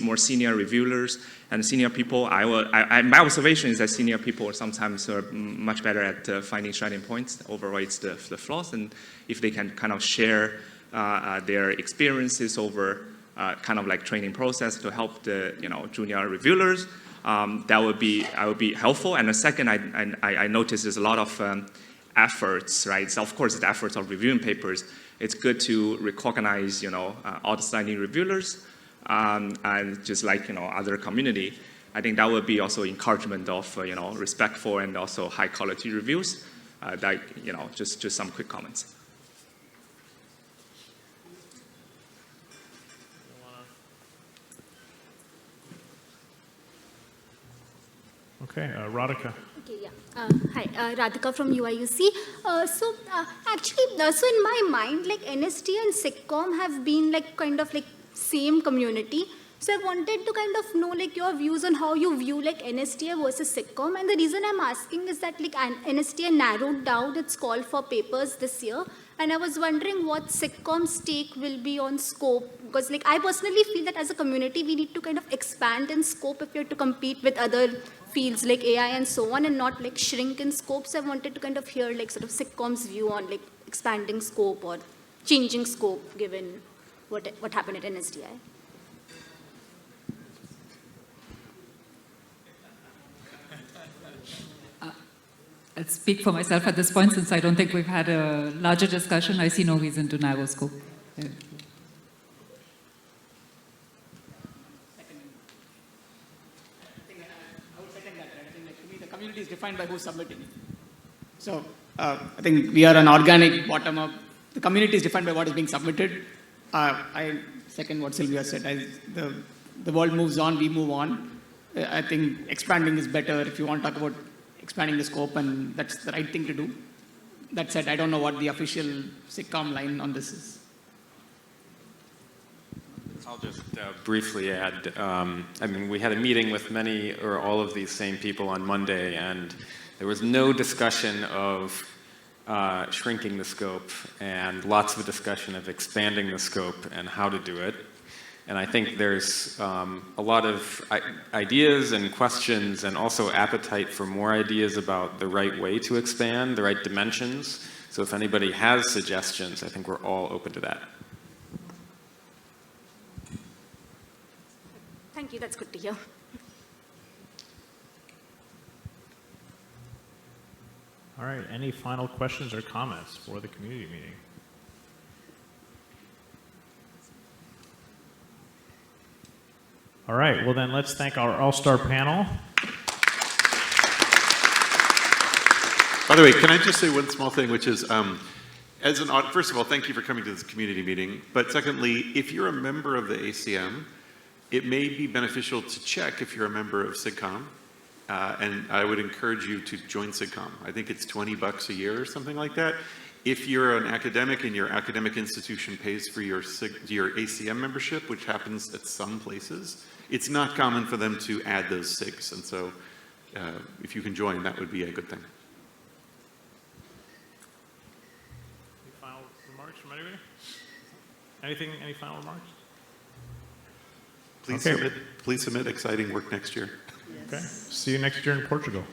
more senior reviewers and senior people. My observation is that senior people sometimes are much better at finding shining points, overweights the flaws, and if they can kind of share their experiences over kind of like training process to help the junior reviewers, that would be helpful. And the second, I noticed there's a lot of efforts, right? So of course, the efforts of reviewing papers. It's good to recognize outstanding reviewers. And just like other community, I think that would be also encouragement of respectful and also high quality reviews. Just some quick comments. Okay, Radhika. Okay, yeah. Hi, Radhika from UIUC. Actually, so in my mind, like NST and SIGCOMM have been like kind of like same community. So I wanted to kind of know like your views on how you view like NSTA versus SIGCOMM. And the reason I'm asking is that like NSTA narrowed down its call for papers this year. And I was wondering what SIGCOMM's take will be on scope. Because like I personally feel that as a community, we need to kind of expand in scope if you're to compete with other fields like AI and so on, and not like shrink in scope. So I wanted to kind of hear like sort of SIGCOMM's view on like expanding scope or changing scope given what happened at NSDI. I'll speak for myself at this point since I don't think we've had a larger discussion. I see no reason to narrow scope. Yeah. I would second that. I think like, to me the community is defined by who's submitting. So I think we are an organic bottom-up. The community is defined by what is being submitted. I second what Sylvia said. The world moves on, we move on. I think expanding is better if you want to talk about expanding the scope, and that's the right thing to do. That said, I don't know what the official SIGCOMM line on this is. I'll just briefly add, I mean, we had a meeting with many or all of these same people on Monday, and there was no discussion of shrinking the scope, and lots of discussion of expanding the scope and how to do it. And I think there's a lot of ideas and questions and also appetite for more ideas about the right way to expand, the right dimensions. So if anybody has suggestions, I think we're all open to that. Thank you, that's good to hear. All right, any final questions or comments for the community meeting? All right, well then let's thank our all-star panel. By the way, can I just say one small thing, which is, first of all, thank you for coming to this community meeting. But secondly, if you're a member of the ACM, it may be beneficial to check if you're a member of SIGCOMM. And I would encourage you to join SIGCOMM. I think it's $20 a year or something like that. If you're an academic and your academic institution pays for your ACM membership, which happens at some places, it's not common for them to add those SIGs. And so if you can join, that would be a good thing. Any final remarks from anybody? Any final remarks? Please submit exciting work next year. Okay. See you next year in Portugal.